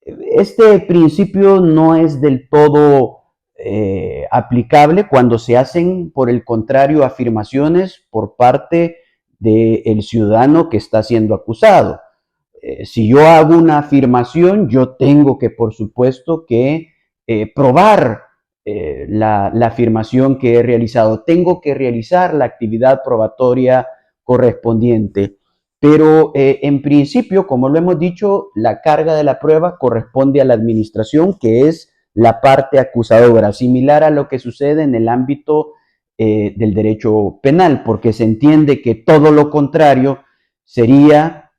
Este principio no es del todo aplicable cuando se hacen, por el contrario, afirmaciones por parte del ciudadano que está siendo acusado. Si yo hago una afirmación, yo tengo que, por supuesto, que probar la afirmación que he realizado. Tengo que realizar la actividad probatoria correspondiente. Pero en principio, como lo hemos dicho, la carga de la prueba corresponde a la administración, que es la parte acusadora, similar a lo que sucede en el ámbito del derecho penal, porque se entiende que todo lo contrario sería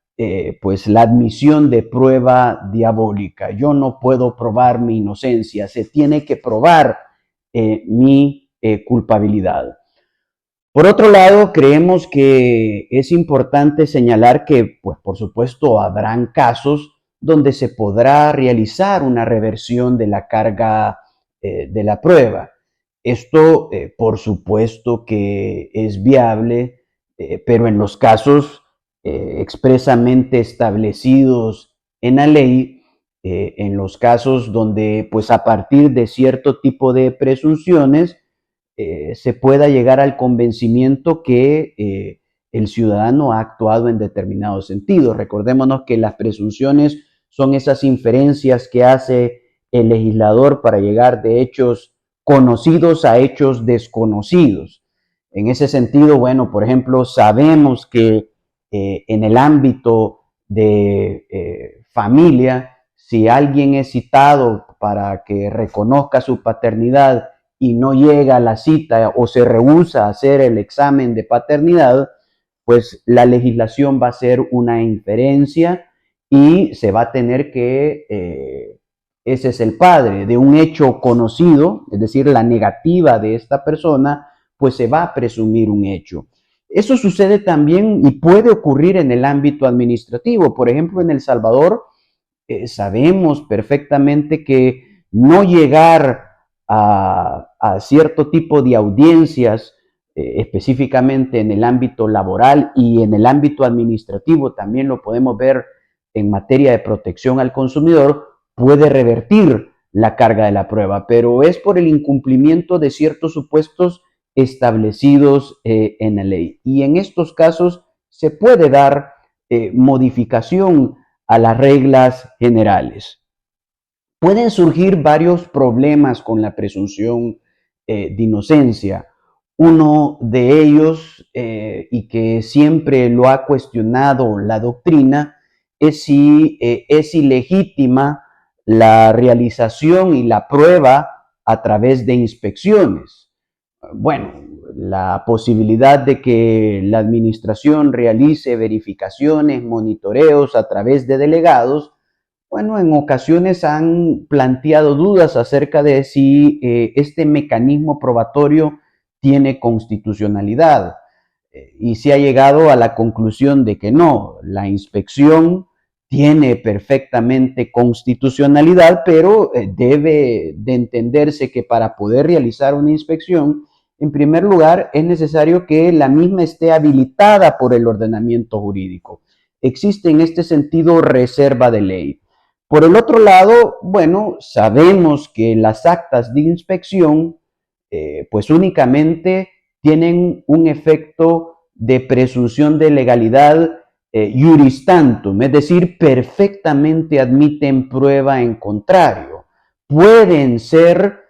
pues la admisión de prueba diabólica. Yo no puedo probar mi inocencia, se tiene que probar mi culpabilidad. Por otro lado, creemos que es importante señalar que, pues por supuesto, habrán casos donde se podrá realizar una reversión de la carga de la prueba. Esto, por supuesto, que es viable, pero en los casos expresamente establecidos en la ley, en los casos donde, pues a partir de cierto tipo de presunciones, se pueda llegar al convencimiento que el ciudadano ha actuado en determinado sentido. Recordémonos que las presunciones son esas inferencias que hace el legislador para llegar de hechos conocidos a hechos desconocidos. En ese sentido, bueno, por ejemplo, sabemos que en el ámbito de familia, si alguien es citado para que reconozca su paternidad y no llega a la cita o se rehúsa a hacer el examen de paternidad, pues la legislación va a ser una inferencia y se va a tener que, ese es el padre de un hecho conocido, es decir, la negativa de esta persona, pues se va a presumir un hecho. Eso sucede también y puede ocurrir en el ámbito administrativo. Por ejemplo, en El Salvador sabemos perfectamente que no llegar a cierto tipo de audiencias, específicamente en el ámbito laboral y en el ámbito administrativo, también lo podemos ver en materia de protección al consumidor, puede revertir la carga de la prueba, pero es por el incumplimiento de ciertos supuestos establecidos en la ley. Y en estos casos se puede dar modificación a las reglas generales. Pueden surgir varios problemas con la presunción de inocencia. Uno de ellos, y que siempre lo ha cuestionado la doctrina, es si es ilegítima la realización y la prueba a través de inspecciones. Bueno, la posibilidad de que la administración realice verificaciones, monitoreos a través de delegados, bueno, en ocasiones han planteado dudas acerca de si este mecanismo probatorio tiene constitucionalidad. Y se ha llegado a la conclusión de que no, la inspección tiene perfectamente constitucionalidad, pero debe de entenderse que para poder realizar una inspección, en primer lugar, es necesario que la misma esté habilitada por el ordenamiento jurídico. Existe en este sentido reserva de ley. Por el otro lado, bueno, sabemos que las actas de inspección, pues únicamente tienen un efecto de presunción de legalidad juris tantum, es decir, perfectamente admiten prueba en contrario. Pueden ser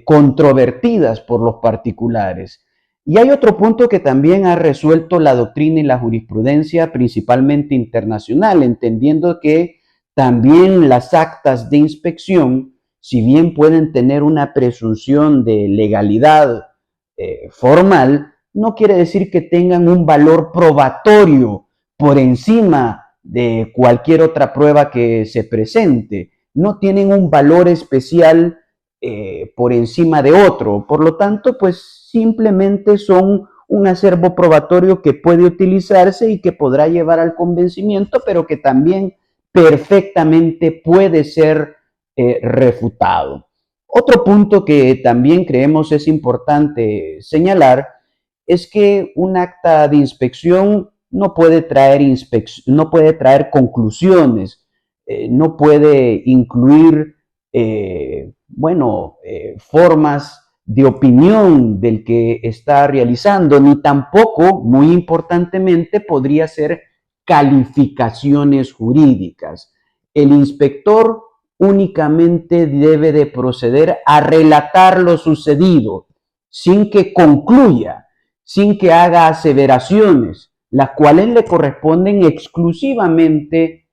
controvertidas por los particulares. Y hay otro punto que también ha resuelto la doctrina y la jurisprudencia, principalmente internacional, entendiendo que también las actas de inspección, si bien pueden tener una presunción de legalidad formal, no quiere decir que tengan un valor probatorio por encima de cualquier otra prueba que se presente. No tienen un valor especial por encima de otro. Por lo tanto, pues simplemente son un acervo probatorio que puede utilizarse y que podrá llevar al convencimiento, pero que también perfectamente puede ser refutado. Otro punto que también creemos es importante señalar es que un acta de inspección no puede traer conclusiones, no puede incluir, formas de opinión del que está realizando, ni tampoco, muy importantemente, podría ser calificaciones jurídicas. El inspector únicamente debe de proceder a relatar lo sucedido sin que concluya, sin que haga aseveraciones, las cuales le corresponden exclusivamente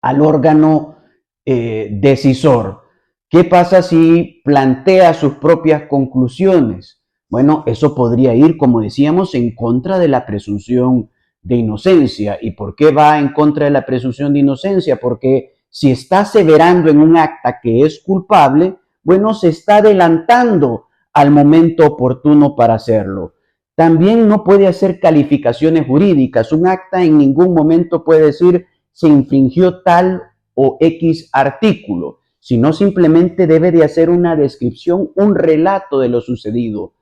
al órgano decisor. ¿Qué pasa si plantea sus propias conclusiones? Bueno, eso podría ir, como decíamos, en contra de la presunción de inocencia. ¿Y por qué va en contra de la presunción de inocencia? Porque si está aseverando en un acta que es culpable, bueno, se está adelantando al momento oportuno para hacerlo. También no puede hacer calificaciones jurídicas. Un acta en ningún momento puede decir se infringió tal o X artículo, sino simplemente debe de hacer una descripción, un relato de lo sucedido.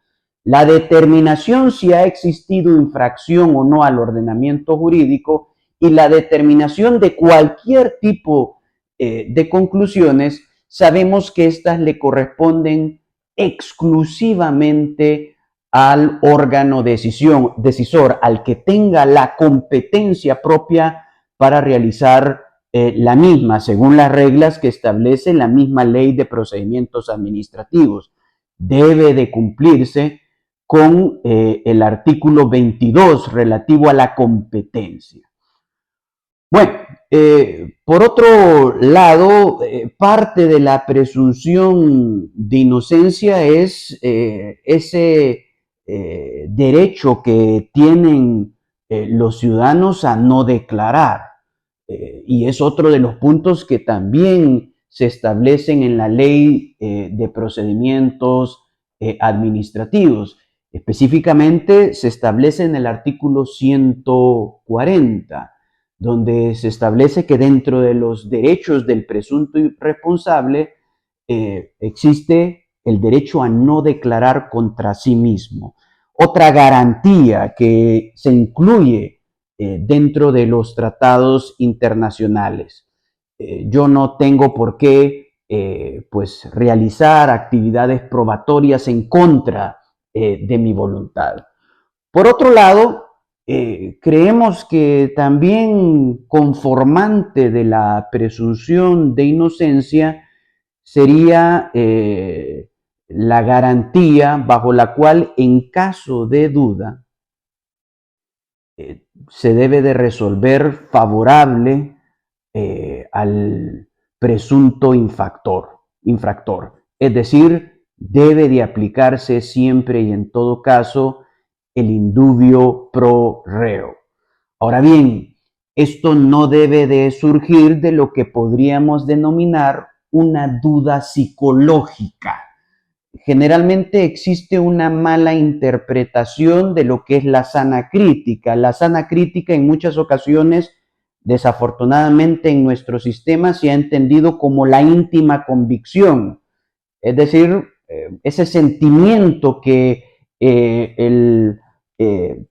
La determinación si ha existido infracción o no al ordenamiento jurídico y la determinación de cualquier tipo de conclusiones, sabemos que estas le corresponden exclusivamente al órgano decisor, al que tenga la competencia propia para realizar la misma, según las reglas que establece la misma ley de procedimientos administrativos. Debe de cumplirse con el artículo 22 relativo a la competencia. Bueno, por otro lado, parte de la presunción de inocencia es ese derecho que tienen los ciudadanos a no declarar. Y es otro de los puntos que también se establecen en la ley de procedimientos administrativos. Específicamente se establece en el artículo 140, donde se establece que dentro de los derechos del presunto responsable existe el derecho a no declarar contra sí mismo. Otra garantía que se incluye dentro de los tratados internacionales. Yo no tengo por qué pues realizar actividades probatorias en contra de mi voluntad. Por otro lado, creemos que también conformante de la presunción de inocencia sería la garantía bajo la cual en caso de duda se debe de resolver favorable al presunto infractor. Es decir, debe de aplicarse siempre y en todo caso el indubio pro reo. Ahora bien, esto no debe de surgir de lo que podríamos denominar una duda psicológica. Generalmente existe una mala interpretación de lo que es la sana crítica. La sana crítica en muchas ocasiones, desafortunadamente en nuestro sistema, se ha entendido como la íntima convicción. Es decir, ese sentimiento que el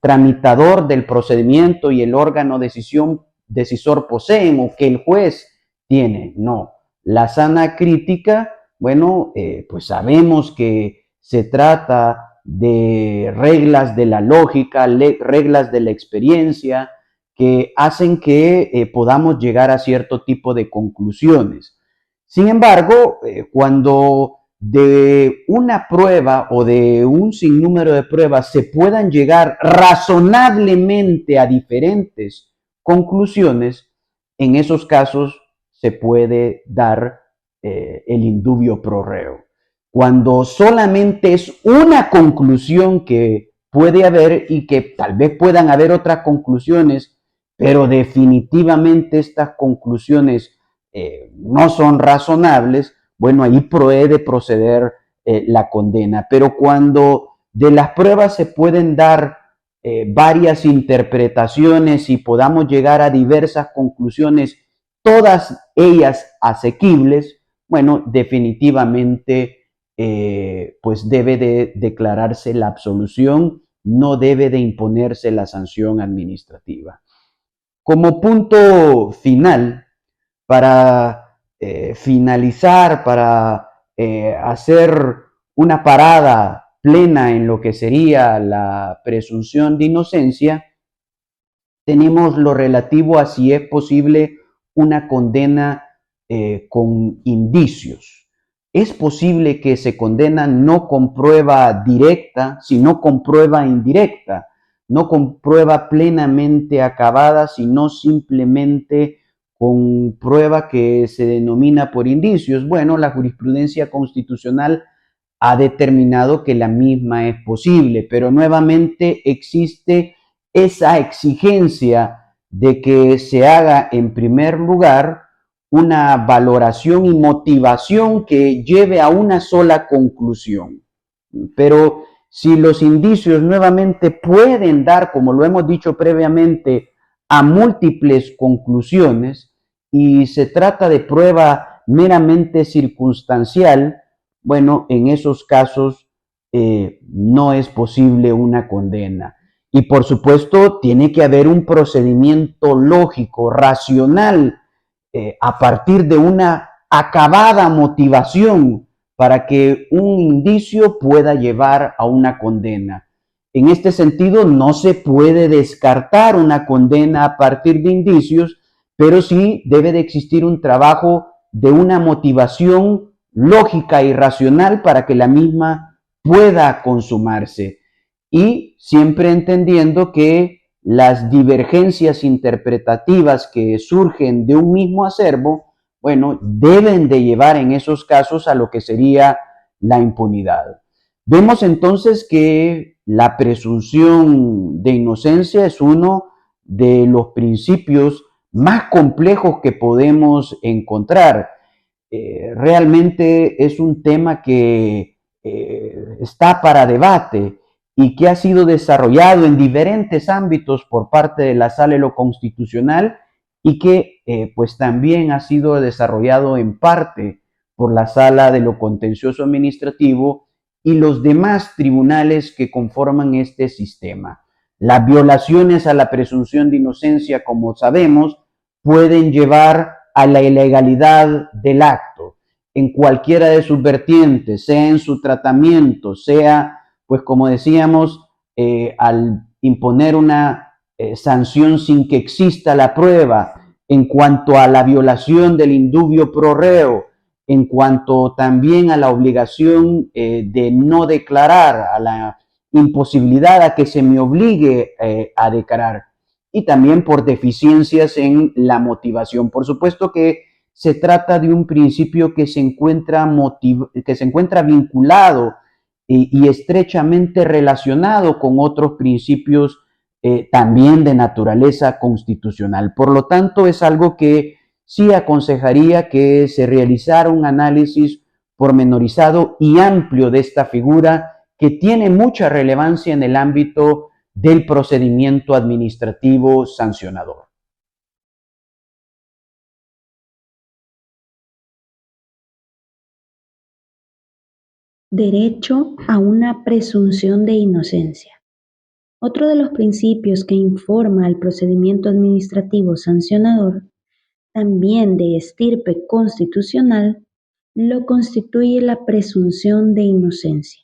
tramitador del procedimiento y el órgano decisor poseen o que el juez tiene. No, la sana crítica, bueno, pues sabemos que se trata de reglas de la lógica, reglas de la experiencia, que hacen que podamos llegar a cierto tipo de conclusiones. Sin embargo, cuando de una prueba o de un sinnúmero de pruebas se puedan llegar razonablemente a diferentes conclusiones, en esos casos se puede dar el indubio pro reo. Cuando solamente es una conclusión que puede haber y que tal vez puedan haber otras conclusiones, pero definitivamente estas conclusiones no son razonables, bueno, ahí puede proceder la condena. Pero cuando de las pruebas se pueden dar varias interpretaciones y podamos llegar a diversas conclusiones, todas ellas asequibles, bueno, definitivamente pues debe de declararse la absolución, no debe de imponerse la sanción administrativa. Como punto final, para finalizar, para hacer una parada plena en lo que sería la presunción de inocencia, tenemos lo relativo a si es posible una condena con indicios. Es posible que se condena no con prueba directa, sino con prueba indirecta, no con prueba plenamente acabada, sino simplemente con prueba que se denomina por indicios. Bueno, la jurisprudencia constitucional ha determinado que la misma es posible, pero nuevamente existe esa exigencia de que se haga en primer lugar una valoración y motivación que lleve a una sola conclusión. Pero si los indicios nuevamente pueden dar, como lo hemos dicho previamente, a múltiples conclusiones y se trata de prueba meramente circunstancial, bueno, en esos casos no es posible una condena. Y por supuesto, tiene que haber un procedimiento lógico, racional, a partir de una acabada motivación para que un indicio pueda llevar a una condena. En este sentido, no se puede descartar una condena a partir de indicios, pero sí debe de existir un trabajo de una motivación lógica y racional para que la misma pueda consumarse. Y siempre entendiendo que las divergencias interpretativas que surgen de un mismo acervo, bueno, deben de llevar en esos casos a lo que sería la impunidad. Vemos entonces que la presunción de inocencia es uno de los principios más complejos que podemos encontrar. Realmente es un tema que está para debate y que ha sido desarrollado en diferentes ámbitos por parte de la Sala de lo Constitucional y que pues también ha sido desarrollado en parte por la Sala de lo Contencioso Administrativo y los demás tribunales que conforman este sistema. Las violaciones a la presunción de inocencia, como sabemos, pueden llevar a la ilegalidad del acto en cualquiera de sus vertientes, sea en su tratamiento, sea, pues como decíamos, al imponer una sanción sin que exista la prueba, en cuanto a la violación del indubio pro reo, en cuanto también a la obligación de no declarar, a la imposibilidad a que se me obligue a declarar, y también por deficiencias en la motivación. Por supuesto que se trata de un principio que se encuentra vinculado y estrechamente relacionado con otros principios también de naturaleza constitucional. Por lo tanto, es algo que sí aconsejaría que se realizara un análisis pormenorizado y amplio de esta figura que tiene mucha relevancia en el ámbito del procedimiento administrativo sancionador. Derecho a una presunción de inocencia. Otro de los principios que informa al procedimiento administrativo sancionador, también de estirpe constitucional, lo constituye la presunción de inocencia,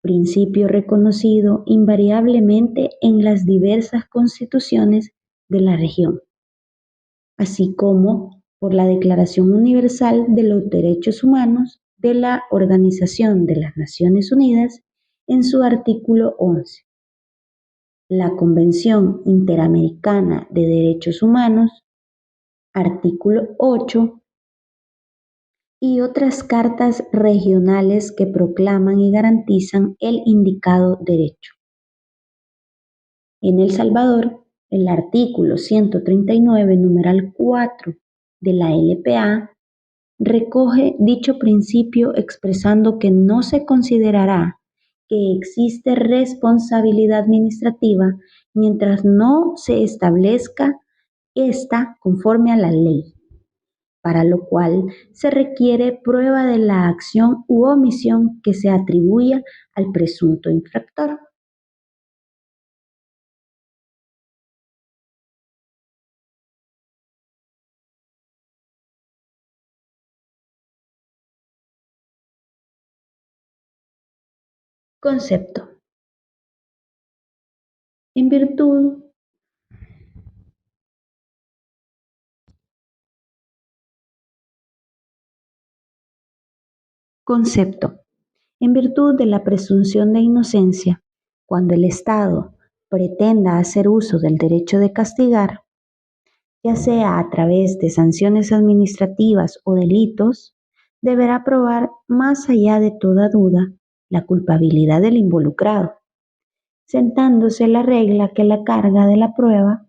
principio reconocido invariablemente en las diversas constituciones de la región, así como por la Declaración Universal de los Derechos Humanos de la Organización de las Naciones Unidas en su artículo 11, la Convención Interamericana de Derechos Humanos, artículo 8, y otras cartas regionales que proclaman y garantizan el indicado derecho. En El Salvador, el artículo 139, numeral 4 de la LPA, recoge dicho principio expresando que no se considerará que existe responsabilidad administrativa mientras no se establezca esta conforme a la ley, para lo cual se requiere prueba de la acción u omisión que se atribuya al presunto infractor. Concepto. En virtud Concepto. En virtud de la presunción de inocencia, cuando el Estado pretenda hacer uso del derecho de castigar, ya sea a través de sanciones administrativas o delitos, deberá probar más allá de toda duda la culpabilidad del involucrado, sentándose la regla que la carga de la prueba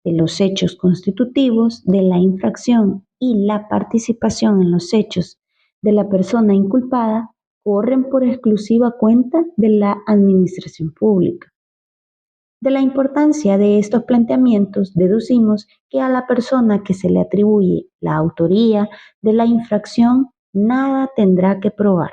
de los hechos constitutivos de la infracción y la participación en los hechos de la persona inculpada corren por exclusiva cuenta de la administración pública. De la importancia de estos planteamientos deducimos que a la persona que se le atribuye la autoría de la infracción nada tendrá que probar,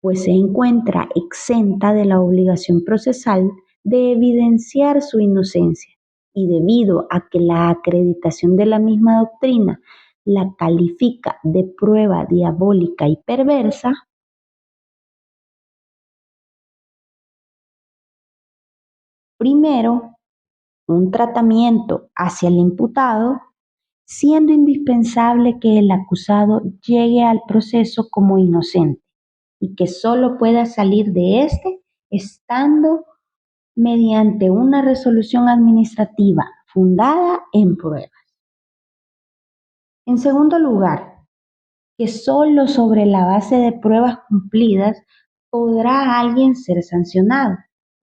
pues se encuentra exenta de la obligación procesal de evidenciar su inocencia y debido a que la acreditación de la misma doctrina la califica de prueba diabólica y perversa, primero, un tratamiento hacia el imputado, siendo indispensable que el acusado llegue al proceso como inocente y que solo pueda salir de este estando mediante una resolución administrativa fundada en pruebas. En segundo lugar, que solo sobre la base de pruebas cumplidas podrá alguien ser sancionado.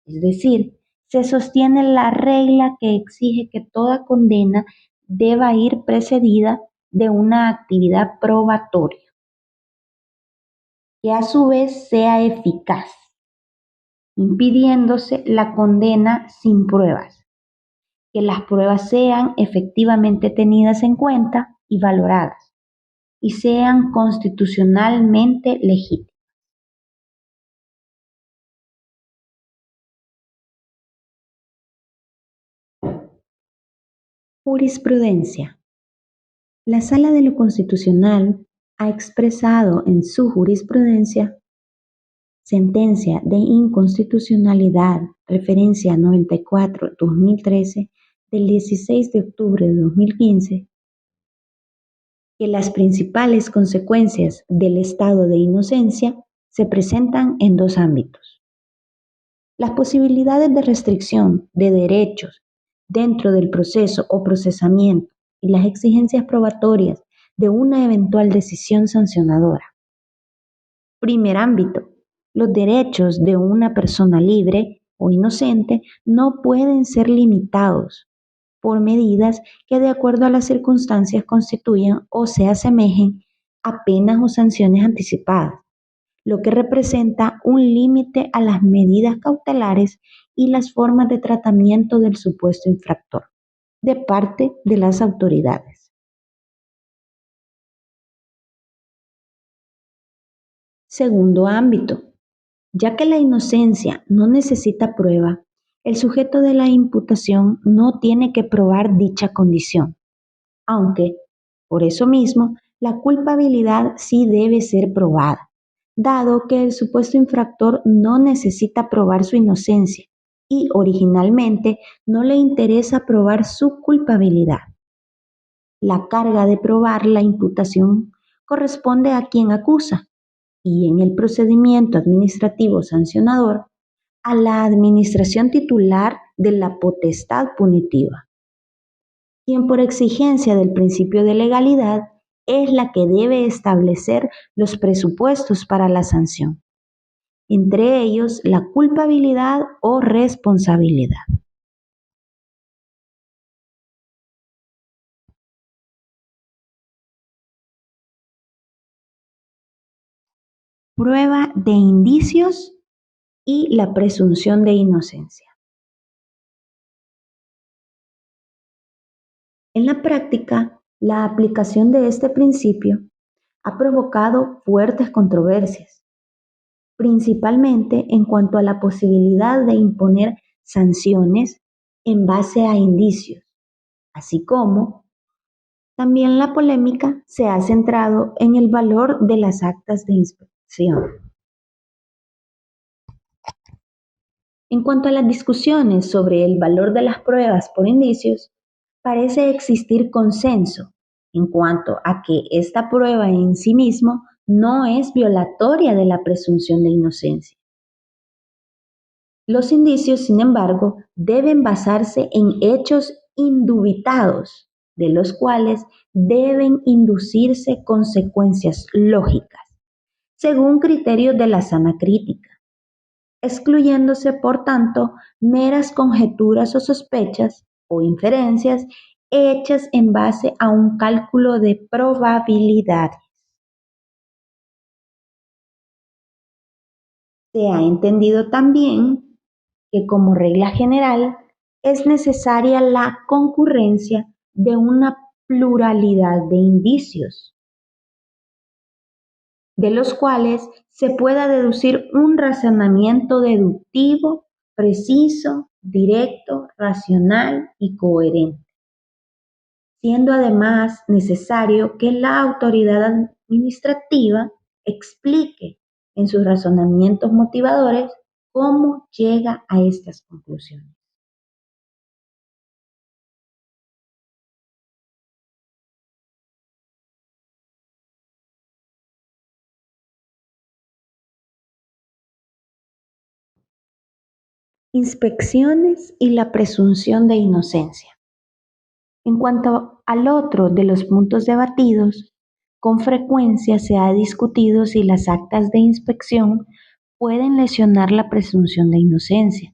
Es decir, se sostiene la regla que exige que toda condena deba ir precedida de una actividad probatoria, que a su vez sea eficaz, impidiéndose la condena sin pruebas, que las pruebas sean efectivamente tenidas en cuenta y valoradas y sean constitucionalmente legítimas. Jurisprudencia. La Sala de lo Constitucional ha expresado en su jurisprudencia sentencia de inconstitucionalidad, referencia 94-2013, del 16 de octubre de 2015, que las principales consecuencias del estado de inocencia se presentan en dos ámbitos: las posibilidades de restricción de derechos dentro del proceso o procesamiento y las exigencias probatorias de una eventual decisión sancionadora. Primer ámbito: los derechos de una persona libre o inocente no pueden ser limitados por medidas que de acuerdo a las circunstancias constituyan o se asemejen a penas o sanciones anticipadas, lo que representa un límite a las medidas cautelares y las formas de tratamiento del supuesto infractor de parte de las autoridades. Segundo ámbito: ya que la inocencia no necesita prueba, el sujeto de la imputación no tiene que probar dicha condición, aunque, por eso mismo, la culpabilidad sí debe ser probada, dado que el supuesto infractor no necesita probar su inocencia y originalmente no le interesa probar su culpabilidad. La carga de probar la imputación corresponde a quien acusa y en el procedimiento administrativo sancionador a la administración titular de la potestad punitiva, quien por exigencia del principio de legalidad es la que debe establecer los presupuestos para la sanción, entre ellos la culpabilidad o responsabilidad. Prueba de indicios y la presunción de inocencia. En la práctica, la aplicación de este principio ha provocado fuertes controversias, principalmente en cuanto a la posibilidad de imponer sanciones en base a indicios, así como también la polémica se ha centrado en el valor de las actas de inspección. En cuanto a las discusiones sobre el valor de las pruebas por indicios, parece existir consenso en cuanto a que esta prueba en sí mismo no es violatoria de la presunción de inocencia. Los indicios, sin embargo, deben basarse en hechos indubitados, de los cuales deben inducirse consecuencias lógicas, según criterios de la sana crítica, excluyéndose, por tanto, meras conjeturas o sospechas o inferencias hechas en base a un cálculo de probabilidades. Se ha entendido también que como regla general es necesaria la concurrencia de una pluralidad de indicios, de los cuales se pueda deducir un razonamiento deductivo, preciso, directo, racional y coherente, siendo además necesario que la autoridad administrativa explique en sus razonamientos motivadores cómo llega a estas conclusiones. Inspecciones y la presunción de inocencia. En cuanto al otro de los puntos debatidos, con frecuencia se ha discutido si las actas de inspección pueden lesionar la presunción de inocencia.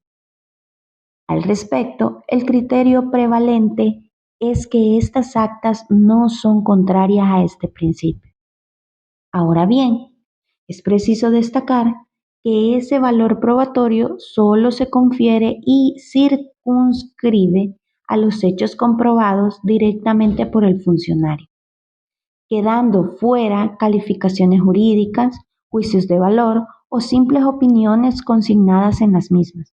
Al respecto, el criterio prevalente es que estas actas no son contrarias a este principio. Ahora bien, es preciso destacar que ese valor probatorio solo se confiere y circunscribe a los hechos comprobados directamente por el funcionario, quedando fuera calificaciones jurídicas, juicios de valor o simples opiniones consignadas en las mismas.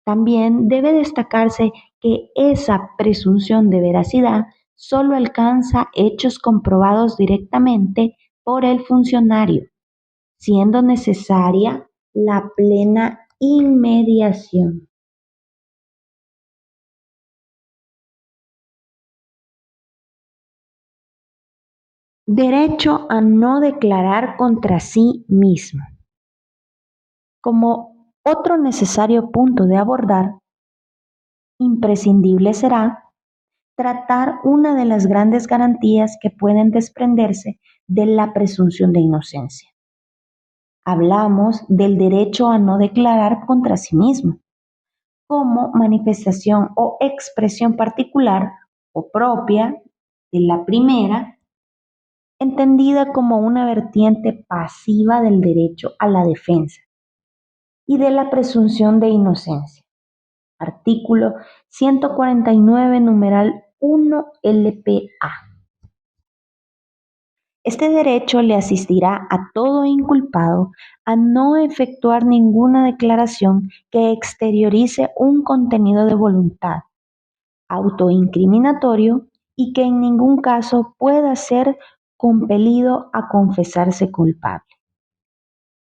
También debe destacarse que esa presunción de veracidad solo alcanza hechos comprobados directamente por el funcionario, siendo necesaria la plena inmediación. Derecho a no declarar contra sí mismo. Como otro necesario punto de abordar, imprescindible será tratar una de las grandes garantías que pueden desprenderse de la presunción de inocencia. Hablamos del derecho a no declarar contra sí mismo, como manifestación o expresión particular o propia de la primera, entendida como una vertiente pasiva del derecho a la defensa y de la presunción de inocencia. Artículo 149, numeral 1 LPA. Este derecho le asistirá a todo inculpado a no efectuar ninguna declaración que exteriorice un contenido de voluntad autoincriminatorio y que en ningún caso pueda ser compelido a confesarse culpable.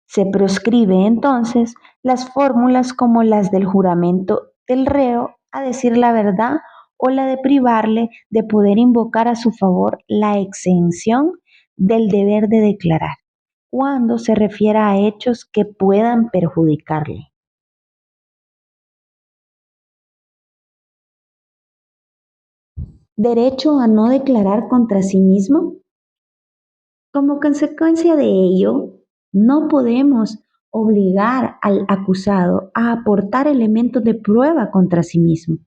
Se proscribe entonces las fórmulas como las del juramento del reo a decir la verdad o la de privarle de poder invocar a su favor la exención del deber de declarar, cuando se refiera a hechos que puedan perjudicarle. Derecho a no declarar contra sí mismo. Como consecuencia de ello, no podemos obligar al acusado a aportar elementos de prueba contra sí mismo,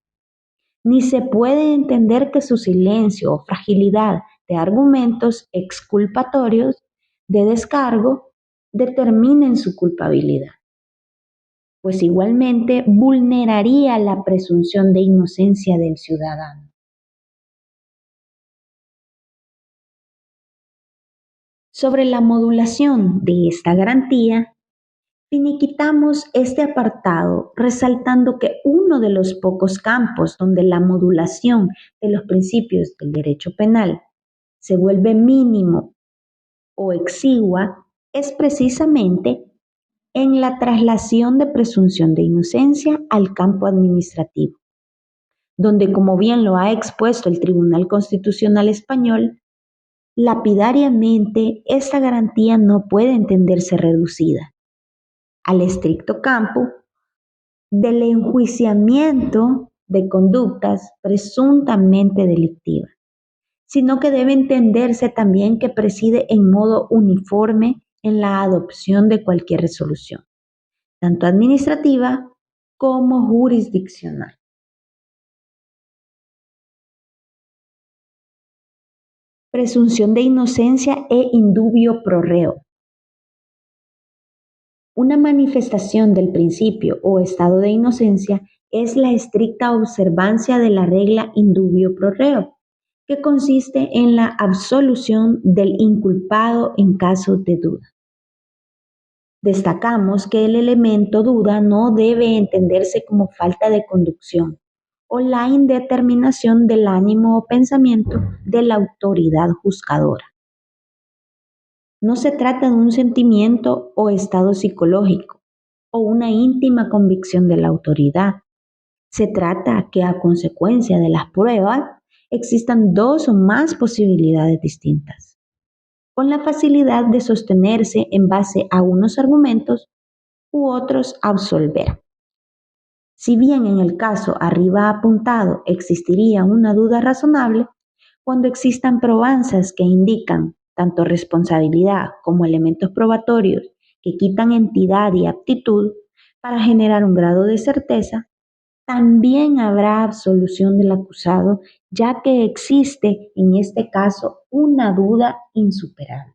ni se puede entender que su silencio o fragilidad de argumentos exculpatorios de descargo determinen su culpabilidad, pues igualmente vulneraría la presunción de inocencia del ciudadano. Sobre la modulación de esta garantía, finiquitamos este apartado resaltando que uno de los pocos campos donde la modulación de los principios del derecho penal se vuelve mínimo o exigua es precisamente en la traslación de presunción de inocencia al campo administrativo, donde, como bien lo ha expuesto el Tribunal Constitucional Español, lapidariamente esta garantía no puede entenderse reducida al estricto campo del enjuiciamiento de conductas presuntamente delictivas, sino que debe entenderse también que preside en modo uniforme en la adopción de cualquier resolución, tanto administrativa como jurisdiccional. Presunción de inocencia e indubio pro reo. Una manifestación del principio o estado de inocencia es la estricta observancia de la regla indubio pro reo, que consiste en la absolución del inculpado en caso de duda. Destacamos que el elemento duda no debe entenderse como falta de conducción o la indeterminación del ánimo o pensamiento de la autoridad juzgadora. No se trata de un sentimiento o estado psicológico o una íntima convicción de la autoridad. Se trata que a consecuencia de las pruebas existan dos o más posibilidades distintas, con la facilidad de sostenerse en base a unos argumentos u otros absolver. Si bien en el caso arriba apuntado existiría una duda razonable, cuando existan probanzas que indican tanto responsabilidad como elementos probatorios que quitan entidad y aptitud para generar un grado de certeza, también habrá absolución del acusado, ya que existe en este caso una duda insuperable.